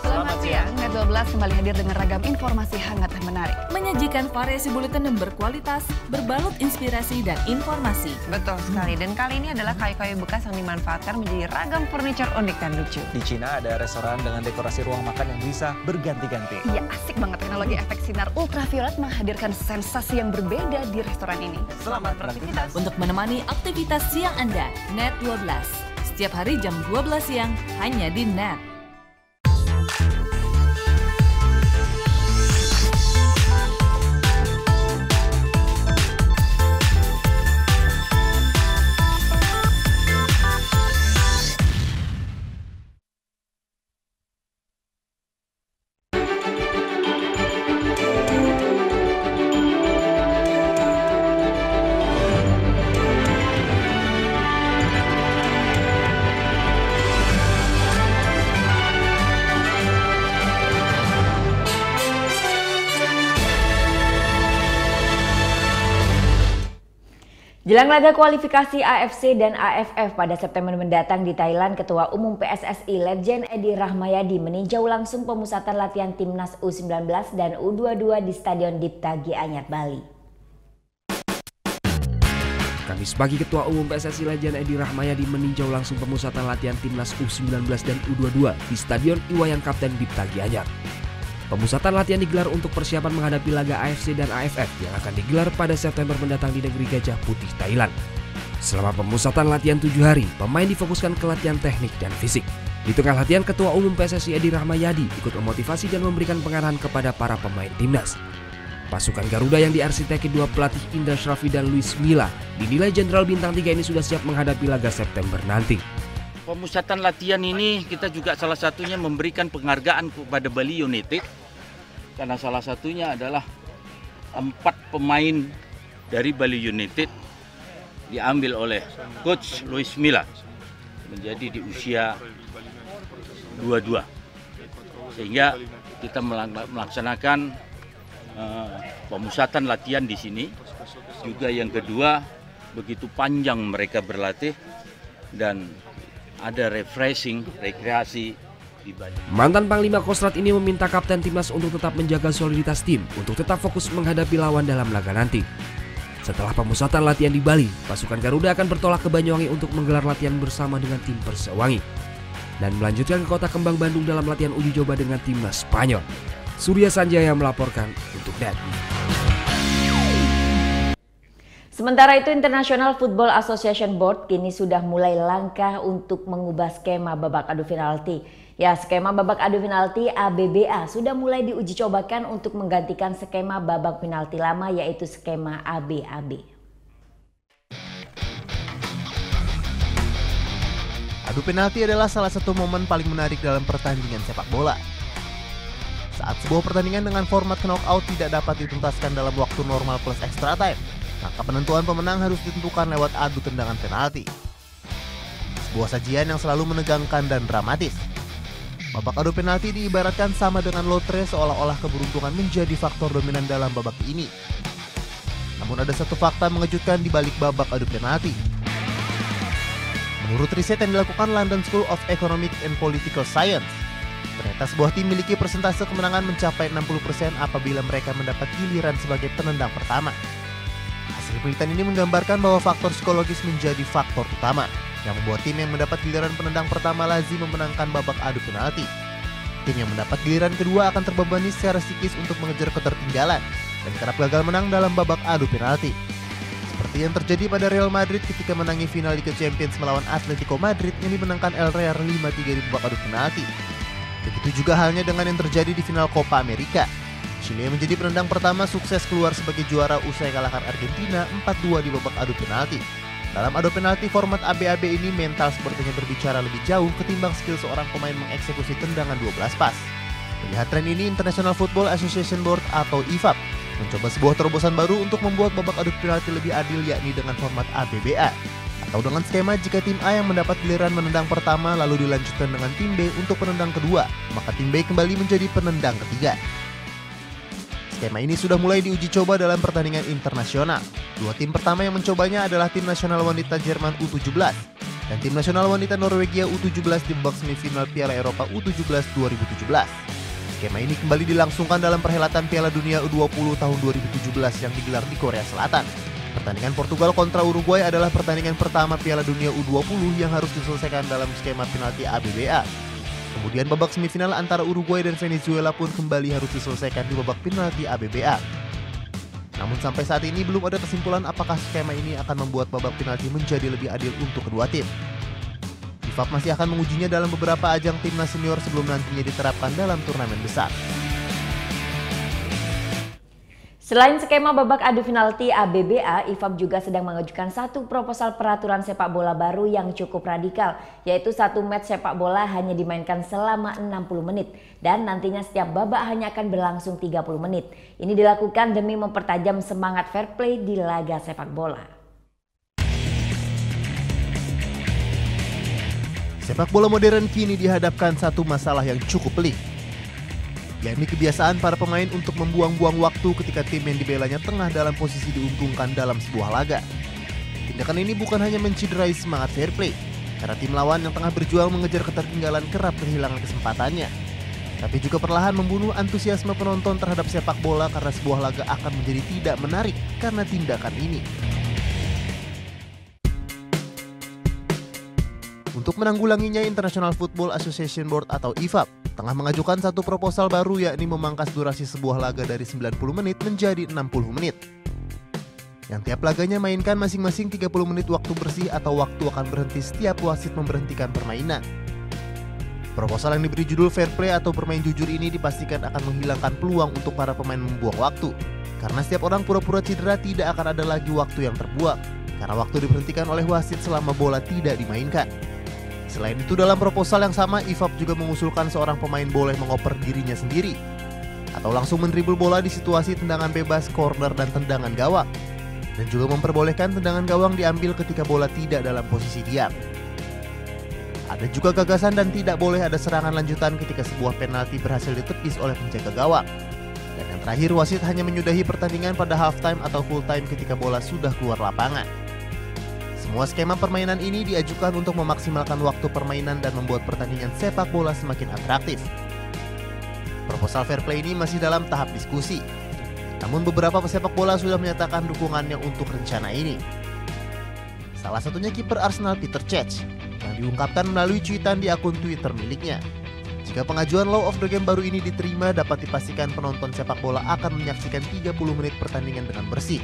Selamat siang, Net 12 kembali hadir dengan ragam informasi hangat dan menarik. Menyajikan variasi buletin yang berkualitas, berbalut inspirasi dan informasi. Betul sekali, dan kali ini adalah kayu-kayu bekas yang dimanfaatkan menjadi ragam furniture unik dan lucu. Di Cina ada restoran dengan dekorasi ruang makan yang bisa berganti-ganti. Iya, asik banget teknologi efek sinar ultraviolet menghadirkan sensasi yang berbeda di restoran ini. Selamat beraktivitas. Untuk menemani aktivitas siang Anda, Net 12. Setiap hari jam 12 siang, hanya di Net. Jelang laga kualifikasi AFC dan AFF pada September mendatang di Thailand, Ketua Umum PSSI Letjen Edi Rahmayadi meninjau langsung pemusatan latihan Timnas U19 dan U22 di Stadion Dipta Gianyar Bali. Kamis pagi, Ketua Umum PSSI Letjen Edi Rahmayadi meninjau langsung pemusatan latihan Timnas U19 dan U22 di Stadion Iwayan Kapten Dipta Gianyar. Pemusatan latihan digelar untuk persiapan menghadapi laga AFC dan AFF yang akan digelar pada September mendatang di negeri Gajah Putih, Thailand. Selama pemusatan latihan 7 hari, pemain difokuskan ke latihan teknik dan fisik. Di tengah latihan, Ketua Umum PSSI Edi Rahmayadi ikut memotivasi dan memberikan pengarahan kepada para pemain timnas. Pasukan Garuda yang diarsiteki dua pelatih Indra Shrafi dan Luis Milla dinilai Jenderal Bintang 3 ini sudah siap menghadapi laga September nanti. Pemusatan latihan ini kita juga salah satunya memberikan penghargaan kepada Bali United karena salah satunya adalah 4 pemain dari Bali United diambil oleh Coach Luis Milla menjadi di usia 22, sehingga kita melaksanakan pemusatan latihan di sini. Juga yang kedua, begitu panjang mereka berlatih dan ada rekreasi di Bali. Mantan Panglima Kostrat ini meminta kapten timnas untuk tetap menjaga soliditas tim untuk tetap fokus menghadapi lawan dalam laga nanti. Setelah pemusatan latihan di Bali, pasukan Garuda akan bertolak ke Banyuwangi untuk menggelar latihan bersama dengan tim Persewangi dan melanjutkan ke Kota Kembang Bandung dalam latihan uji coba dengan timnas Spanyol. Surya Sanjaya melaporkan untuk NET. Sementara itu, International Football Association Board kini sudah mulai langkah untuk mengubah skema babak adu penalti. Ya, skema babak adu penalti ABBA sudah mulai diuji cobakan untuk menggantikan skema babak penalti lama, yaitu skema ABAB. Adu penalti adalah salah satu momen paling menarik dalam pertandingan sepak bola. Saat sebuah pertandingan dengan format knockout tidak dapat dituntaskan dalam waktu normal plus extra time, maka penentuan pemenang harus ditentukan lewat adu tendangan penalti. Sebuah sajian yang selalu menegangkan dan dramatis. Babak adu penalti diibaratkan sama dengan lotre, seolah-olah keberuntungan menjadi faktor dominan dalam babak ini. Namun ada satu fakta mengejutkan di balik babak adu penalti. Menurut riset yang dilakukan London School of Economic and Political Science, ternyata sebuah tim memiliki persentase kemenangan mencapai 60% apabila mereka mendapat giliran sebagai penendang pertama. Hasil penelitian ini menggambarkan bahwa faktor psikologis menjadi faktor utama yang membuat tim yang mendapat giliran penendang pertama lazim memenangkan babak adu penalti. Tim yang mendapat giliran kedua akan terbebani secara psikis untuk mengejar ketertinggalan dan kerap gagal menang dalam babak adu penalti. Seperti yang terjadi pada Real Madrid ketika menangi final Liga Champions melawan Atletico Madrid yang dimenangkan El Real 5-3 di babak adu penalti. Begitu juga halnya dengan yang terjadi di final Copa America. Chile yang menjadi penendang pertama sukses keluar sebagai juara usai kalahkan Argentina 4-2 di babak adu penalti. Dalam adu penalti format ABAB ini mental sepertinya berbicara lebih jauh ketimbang skill seorang pemain mengeksekusi tendangan 12 pas. Melihat tren ini, International Football Association Board atau IFAB mencoba sebuah terobosan baru untuk membuat babak adu penalti lebih adil, yakni dengan format ABBA atau dengan skema jika tim A yang mendapat giliran menendang pertama lalu dilanjutkan dengan tim B untuk penendang kedua, maka tim B kembali menjadi penendang ketiga. Skema ini sudah mulai diuji coba dalam pertandingan internasional. Dua tim pertama yang mencobanya adalah tim nasional wanita Jerman U17 dan tim nasional wanita Norwegia U17 di babak semifinal Piala Eropa U17 2017. Skema ini kembali dilangsungkan dalam perhelatan Piala Dunia U20 tahun 2017 yang digelar di Korea Selatan. Pertandingan Portugal kontra Uruguay adalah pertandingan pertama Piala Dunia U20 yang harus diselesaikan dalam skema penalti ABBA. Kemudian babak semifinal antara Uruguay dan Venezuela pun kembali harus diselesaikan di babak penalti ABBA. Namun sampai saat ini belum ada kesimpulan apakah skema ini akan membuat babak penalti menjadi lebih adil untuk kedua tim. IFAB masih akan mengujinya dalam beberapa ajang timnas senior sebelum nantinya diterapkan dalam turnamen besar. Selain skema babak adu penalti ABBA, IFAB juga sedang mengajukan satu proposal peraturan sepak bola baru yang cukup radikal, yaitu satu match sepak bola hanya dimainkan selama 60 menit dan nantinya setiap babak hanya akan berlangsung 30 menit. Ini dilakukan demi mempertajam semangat fair play di laga sepak bola. Sepak bola modern kini dihadapkan satu masalah yang cukup pelik, yakni kebiasaan para pemain untuk membuang-buang waktu ketika tim yang dibelanya tengah dalam posisi diuntungkan dalam sebuah laga. Tindakan ini bukan hanya menciderai semangat fair play, karena tim lawan yang tengah berjuang mengejar ketertinggalan kerap kehilangan kesempatannya, tapi juga perlahan membunuh antusiasme penonton terhadap sepak bola karena sebuah laga akan menjadi tidak menarik karena tindakan ini. Untuk menanggulanginya, International Football Association Board atau IFAB tengah mengajukan satu proposal baru, yakni memangkas durasi sebuah laga dari 90 menit menjadi 60 menit. Yang tiap laganya mainkan masing-masing 30 menit waktu bersih atau waktu akan berhenti setiap wasit memberhentikan permainan. Proposal yang diberi judul Fair Play atau bermain jujur ini dipastikan akan menghilangkan peluang untuk para pemain membuang waktu, karena setiap orang pura-pura cedera tidak akan ada lagi waktu yang terbuang, karena waktu diberhentikan oleh wasit selama bola tidak dimainkan. Selain itu, dalam proposal yang sama, IFAB juga mengusulkan seorang pemain boleh mengoper dirinya sendiri atau langsung mendribble bola di situasi tendangan bebas, corner, dan tendangan gawang, dan juga memperbolehkan tendangan gawang diambil ketika bola tidak dalam posisi diam. Ada juga gagasan dan tidak boleh ada serangan lanjutan ketika sebuah penalti berhasil ditepis oleh penjaga gawang. Dan yang terakhir, wasit hanya menyudahi pertandingan pada halftime atau full time ketika bola sudah keluar lapangan. Semua skema permainan ini diajukan untuk memaksimalkan waktu permainan dan membuat pertandingan sepak bola semakin atraktif. Proposal fair play ini masih dalam tahap diskusi, namun beberapa pesepak bola sudah menyatakan dukungannya untuk rencana ini. Salah satunya kiper Arsenal Peter Cech yang diungkapkan melalui cuitan di akun Twitter miliknya. Jika pengajuan Law of the Game baru ini diterima, dapat dipastikan penonton sepak bola akan menyaksikan 30 menit pertandingan dengan bersih.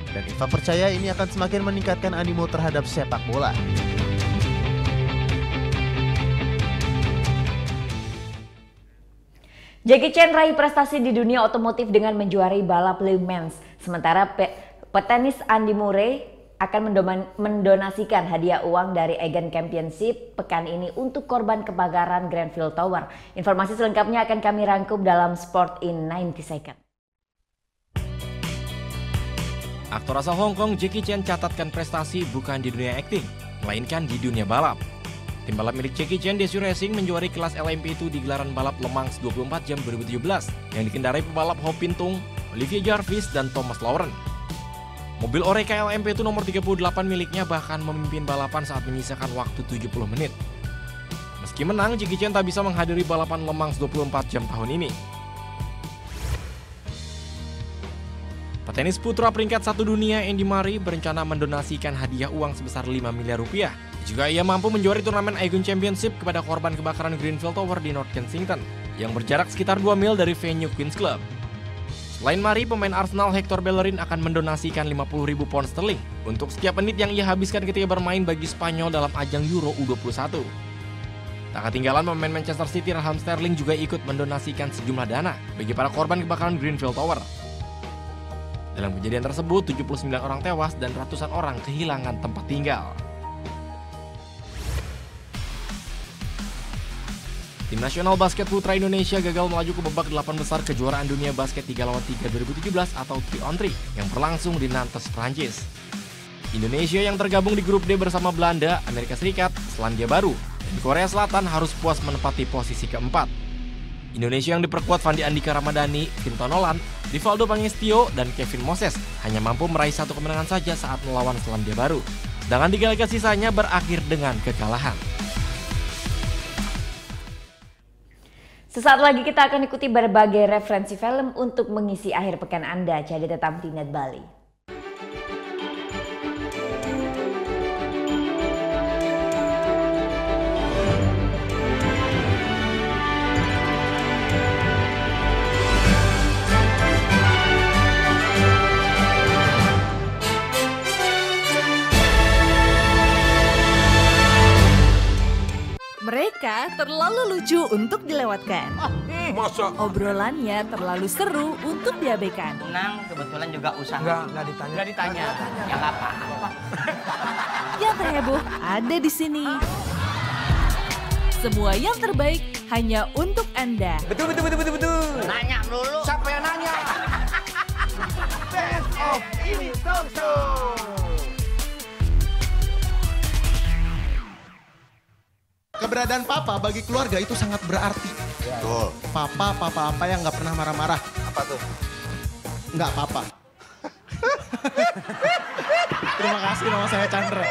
Dan IFAB percaya ini akan semakin meningkatkan animo terhadap sepak bola. Jackie Chan raih prestasi di dunia otomotif dengan menjuarai balap Le Mans. Sementara petenis Andy Murray akan mendonasikan hadiah uang dari Aegon Championship pekan ini untuk korban kebakaran Grenfell Tower. Informasi selengkapnya akan kami rangkum dalam Sport in 90 Seconds. Aktor asal Hong Kong Jackie Chan catatkan prestasi bukan di dunia akting, melainkan di dunia balap. Tim balap milik Jackie Chan Desue Racing menjuari kelas LMP2 di gelaran balap Le Mans 24 jam 2017 yang dikendarai pebalap Ho Pin Tung, Olivier Jarvis, dan Thomas Lauren. Mobil Oreca LMP2 nomor 38 miliknya bahkan memimpin balapan saat menyisakan waktu 70 menit. Meski menang, Jackie Chan tak bisa menghadiri balapan Le Mans 24 jam tahun ini. Petenis putra peringkat 1 dunia Andy Murray berencana mendonasikan hadiah uang sebesar 5 miliar rupiah jika ia mampu menjuari turnamen Aegon Championship kepada korban kebakaran Grenfell Tower di North Kensington yang berjarak sekitar 2 mil dari venue Queen's Club. Selain Murray, pemain Arsenal Hector Bellerin akan mendonasikan 50.000 pound sterling untuk setiap menit yang ia habiskan ketika bermain bagi Spanyol dalam ajang Euro U21. Tak ketinggalan, pemain Manchester City Raheem Sterling juga ikut mendonasikan sejumlah dana bagi para korban kebakaran Grenfell Tower. Dalam kejadian tersebut, 79 orang tewas dan ratusan orang kehilangan tempat tinggal. Tim nasional basket putra Indonesia gagal melaju ke babak 8 besar kejuaraan dunia basket 3x3 2017 atau 3-on-3 yang berlangsung di Nantes, Prancis. Indonesia yang tergabung di grup D bersama Belanda, Amerika Serikat, Selandia Baru, dan Korea Selatan harus puas menempati posisi keempat. Indonesia yang diperkuat Fandi Andika Ramadhani, Vinton Nolan, Rivaldo Pangestio, dan Kevin Moses hanya mampu meraih 1 kemenangan saja saat melawan Selandia Baru. Sedangkan 3 laga sisanya berakhir dengan kekalahan. Sesaat lagi kita akan ikuti berbagai referensi film untuk mengisi akhir pekan Anda. Jadi tetap di Net Bali. Mereka terlalu lucu untuk dilewatkan. Masa? Obrolannya terlalu seru untuk diabaikan. Nang kebetulan juga usaha. Nggak ditanya. Nggak ditanya. Ya nggak apa-apa. Yang terheboh ada di sini. Semua yang terbaik hanya untuk Anda. Betul. Nanya dulu. Siapa yang nanya? Best of ini talk show. Keberadaan papa bagi keluarga itu sangat berarti. Betul. Papa apa yang nggak pernah marah-marah. Apa tuh? Nggak papa. Terima kasih, nama saya Chandra.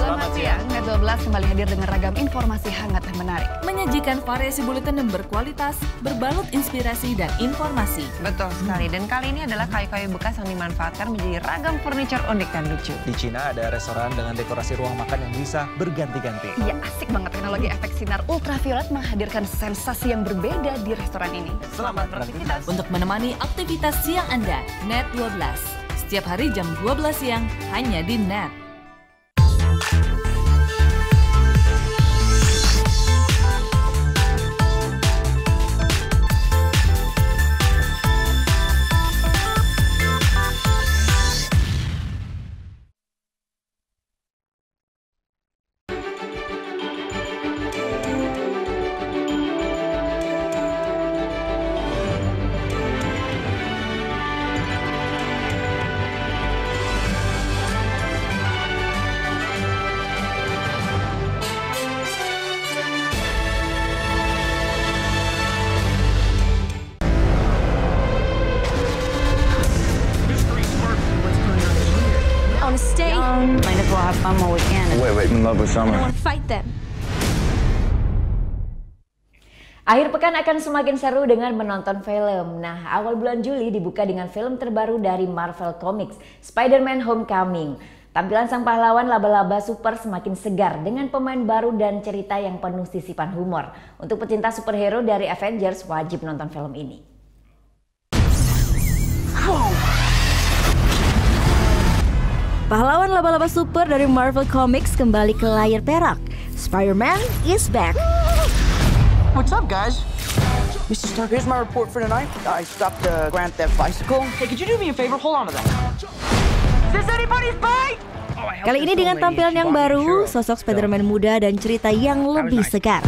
Selamat siang, Net 12 kembali hadir dengan ragam informasi hangat dan menarik. Menyajikan variasi buletin yang berkualitas, berbalut inspirasi dan informasi. Betul sekali, dan kali ini adalah kayu-kayu bekas yang dimanfaatkan menjadi ragam furniture unik dan lucu. Di Cina ada restoran dengan dekorasi ruang makan yang bisa berganti-ganti. Iya, asik banget. Teknologi efek sinar ultraviolet menghadirkan sensasi yang berbeda di restoran ini. Selamat beraktivitas. Untuk menemani aktivitas siang Anda, Net 12. Setiap hari jam 12 siang, hanya di Net. Stay. Mind if we'll have fun while we can? Wait, in love with I summer. don't want to fight them. Akhir pekan akan semakin seru dengan menonton film. Nah, awal bulan Juli dibuka dengan film terbaru dari Marvel Comics, Spider-Man Homecoming. Tampilan sang pahlawan laba-laba super semakin segar dengan pemain baru dan cerita yang penuh sisipan humor. Untuk pecinta superhero dari Avengers wajib nonton film ini. Pahlawan laba-laba super dari Marvel Comics kembali ke layar perak. Spider-Man is back. What's up, guys? Mr. Stark, here's my report for tonight. I stopped a Grand Theft bicycle. Hey, could you do me a favor? Hold on to that. Is this anybody's bike? Kali ini dengan tampilan yang baru, sosok Spider-Man muda dan cerita yang lebih segar.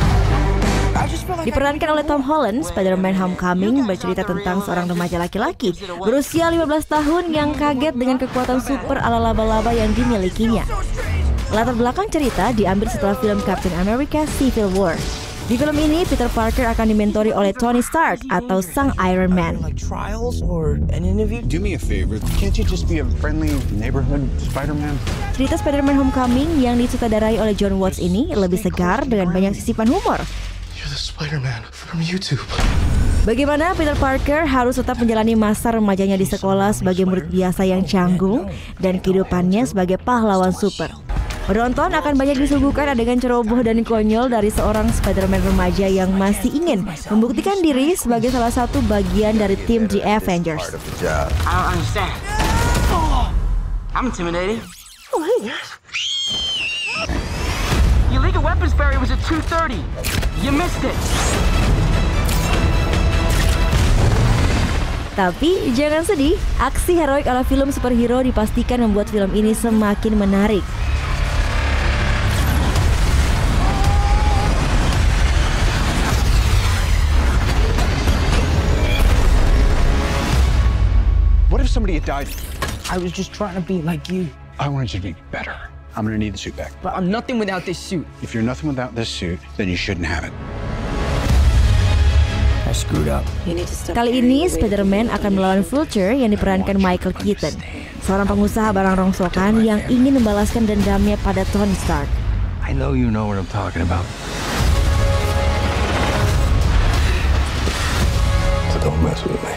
Diperankan oleh Tom Holland, Spider-Man Homecoming bercerita tentang seorang remaja laki-laki berusia 15 tahun yang kaget dengan kekuatan super ala laba-laba yang dimilikinya. Latar belakang cerita diambil setelah film Captain America Civil War. Di film ini, Peter Parker akan dimentori oleh Tony Stark atau sang Iron Man. Do me a favor, can't you just be a friendly neighborhood Spider-Man? Cerita Spider-Man Homecoming yang disutradarai oleh John Watts ini lebih segar dengan banyak sisipan humor. You're the Spider-Man from YouTube. Bagaimana Peter Parker harus tetap menjalani masa remajanya di sekolah sebagai murid biasa yang canggung dan kehidupannya sebagai pahlawan super. Penonton akan banyak disuguhkan adegan ceroboh dan konyol dari seorang Spider-Man remaja yang masih ingin membuktikan diri sebagai salah satu bagian dari tim The Avengers. I don't understand. I'm intimidated. Oh, hey guys. The illegal weapons barrier was at 2:30. You missed it. Tapi jangan sedih, aksi heroik ala film superhero dipastikan membuat film ini semakin menarik. What if somebody had died? I was just trying to be like you. I wanted you to be better. I'm gonna need the suit back. But I'm nothing without this suit. If you're nothing without this suit, then you shouldn't have it. I screwed up. Kali ini Spider-Man akan melawan Vulture yang diperankan Michael Keaton, seorang pengusaha barang rongsokan yang ingin membalaskan dendamnya pada Tony Stark. I know you know what I'm talking about. So don't mess with me.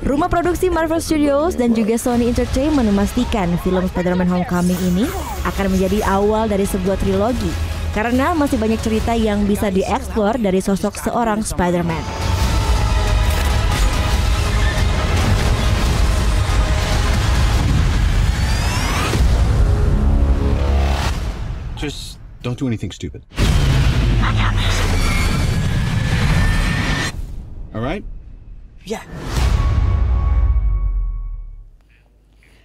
Rumah produksi Marvel Studios dan juga Sony Entertainment memastikan film Spider-Man Homecoming ini akan menjadi awal dari sebuah trilogi karena masih banyak cerita yang bisa dieksplor dari sosok seorang Spider-Man. Just don't do anything stupid. I got this. All right? Yeah.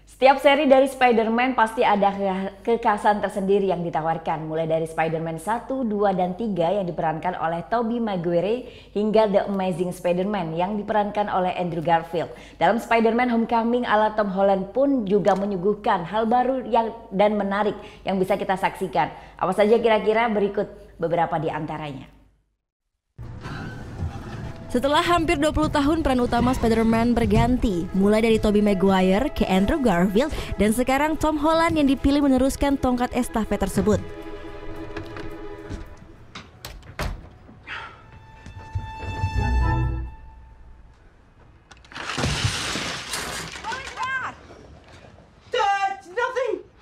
Setiap seri dari Spider-Man pasti ada kekhasan tersendiri yang ditawarkan, mulai dari Spider-Man 1, 2, dan 3 yang diperankan oleh Tobey Maguire hingga The Amazing Spider-Man yang diperankan oleh Andrew Garfield. Dalam Spider-Man Homecoming ala Tom Holland pun juga menyuguhkan hal baru dan menarik yang bisa kita saksikan. Apa saja kira-kira, berikut beberapa di antaranya. Setelah hampir 20 tahun peran utama Spider-Man berganti, mulai dari Tobey Maguire ke Andrew Garfield dan sekarang Tom Holland yang dipilih meneruskan tongkat estafet tersebut.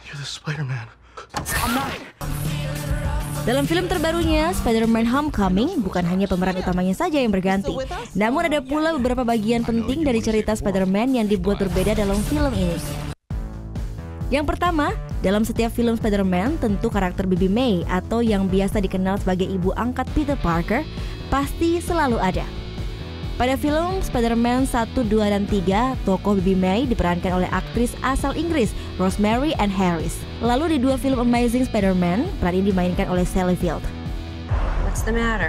You're the Spider-Man. I'm not. Dalam film terbarunya, Spider-Man Homecoming, bukan hanya pemeran utamanya saja yang berganti, namun ada pula beberapa bagian penting dari cerita Spider-Man yang dibuat berbeda dalam film ini. Yang pertama, dalam setiap film Spider-Man, tentu karakter Baby May atau yang biasa dikenal sebagai ibu angkat Peter Parker pasti selalu ada. Pada film Spider-Man 1, 2, dan 3, tokoh Baby May diperankan oleh aktris asal Inggris Rosemary Ann Harris. Lalu di 2 film Amazing Spider-Man, peran ini dimainkan oleh Sally Field.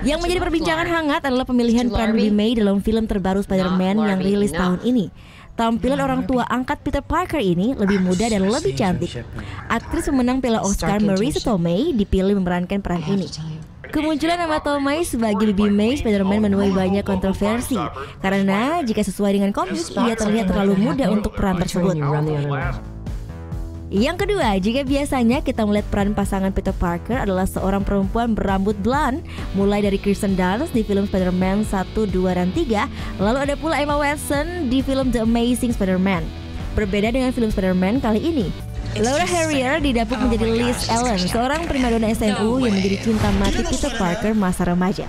Yang menjadi perbincangan hangat adalah pemilihan peran Baby May dalam film terbaru Spider-Man yang rilis tahun ini. Tampilan orang tua angkat Peter Parker ini lebih muda dan lebih cantik. Aktris pemenang Piala Oscar Marisa Tomei dipilih memerankan peran ini. Kemunculan nama Tomei sebagai Baby May Spider-Man menuai banyak kontroversi karena jika sesuai dengan komik, ia terlihat terlalu muda untuk peran tersebut. Yang kedua, jika biasanya kita melihat peran pasangan Peter Parker adalah seorang perempuan berambut blonde, mulai dari Kirsten Dunst di film Spider-Man 1, 2, dan 3, lalu ada pula Emma Watson di film The Amazing Spider-Man. Berbeda dengan film Spider-Man kali ini, Laura Harrier didapuk menjadi Liz Allen, seorang primadona SNU yang menjadi cinta mati Peter Parker masa remaja.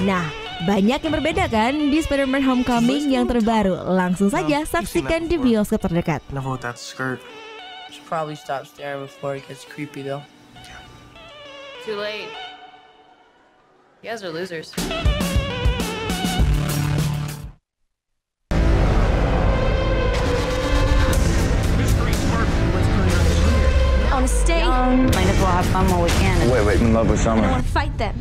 Nah, banyak yang berbeda kan di Spider-Man Homecoming yang terbaru. Langsung saja saksikan di bioskop terdekat. Should probably stop staring before it gets creepy though. Too late. You guys are losers. I wanna stay. Might as well have fun while we can. Wait, in love with I Summer. wanna fight them.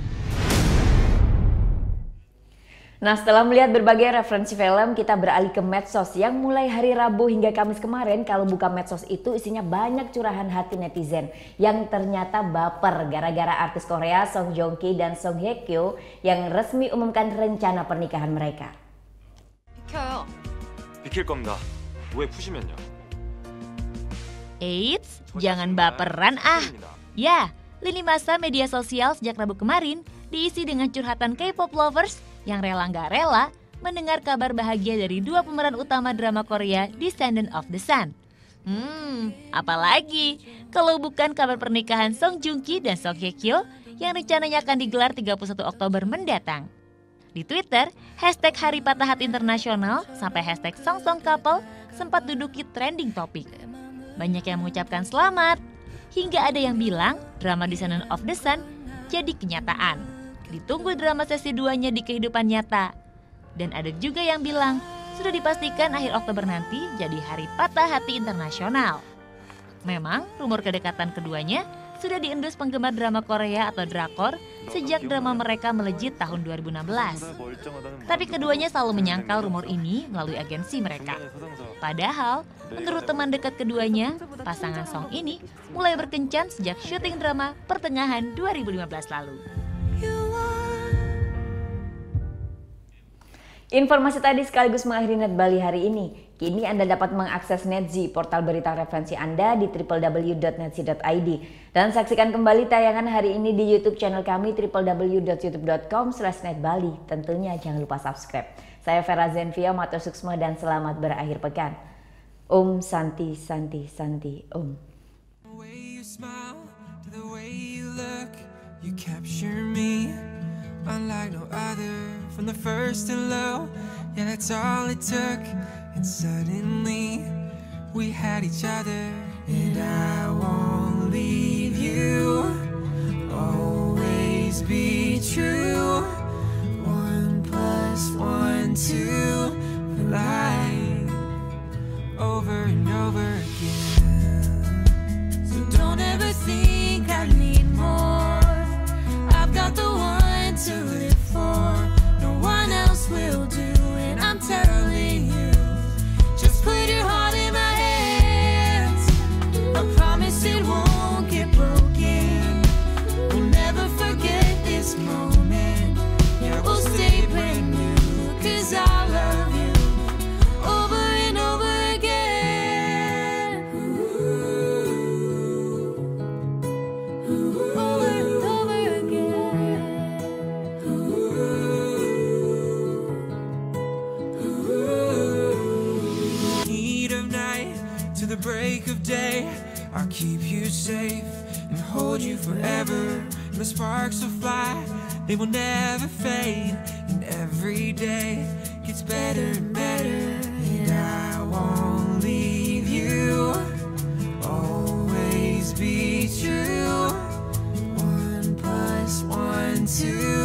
Nah, setelah melihat berbagai referensi film, kita beralih ke medsos yang mulai hari Rabu hingga Kamis kemarin kalau buka medsos itu isinya banyak curahan hati netizen yang ternyata baper gara-gara artis Korea Song Joong Ki dan Song Hye Kyo yang resmi umumkan rencana pernikahan mereka. 비킬 겁니다. 왜 푸시면요? Eits, jangan baperan ah. Ya, lini masa media sosial sejak Rabu kemarin diisi dengan curhatan K-pop lovers yang rela nggak rela mendengar kabar bahagia dari dua pemeran utama drama Korea Descendant of the Sun. Apalagi kalau bukan kabar pernikahan Song Joong Ki dan Song Hye Kyo yang rencananya akan digelar 31 Oktober mendatang. Di Twitter, hashtag Hari Patah Hati Internasional sampai hashtag Song Song Couple sempat duduki trending topik. Banyak yang mengucapkan selamat, hingga ada yang bilang drama Descendant of the Sun jadi kenyataan. Ditunggu drama sesi 2-nya di kehidupan nyata. Dan ada juga yang bilang sudah dipastikan akhir Oktober nanti jadi Hari Patah Hati Internasional. Memang rumor kedekatan keduanya sudah diendus penggemar drama Korea atau drakor sejak drama mereka melejit tahun 2016. Tapi keduanya selalu menyangkal rumor ini melalui agensi mereka. Padahal, menurut teman dekat keduanya, pasangan Song ini mulai berkencan sejak syuting drama pertengahan 2015 lalu. Informasi tadi sekaligus mengakhiri Net Bali hari ini. Kini Anda dapat mengakses Netzi, portal berita referensi Anda di www.netzi.id. Dan saksikan kembali tayangan hari ini di YouTube channel kami www.youtube.com/netbali. Tentunya jangan lupa subscribe. Saya Vera Zenvia, matur suksma dan selamat berakhir pekan. Om Santi Santi Santi Om. You capture me unlike no other from the first hello. Yeah, that's all it took. And suddenly we had each other. And I won't leave you. Always be true. 1 + 1 2 for life. Over and over again. So don't ever think I need more. Got the one to live for. No one else will do. And I'm telling you, just put your heart in my hands. I promise it won't get broken. We'll never forget this moment. Yeah, we'll stay brand new. 'Cause I love you over and over again. Over and over again. Heat of night to the break of day, I'll keep you safe and hold you forever. And the sparks will fly, they will never fade. And every day gets better and better. And I won't leave you. Always be true. 1 + 1 2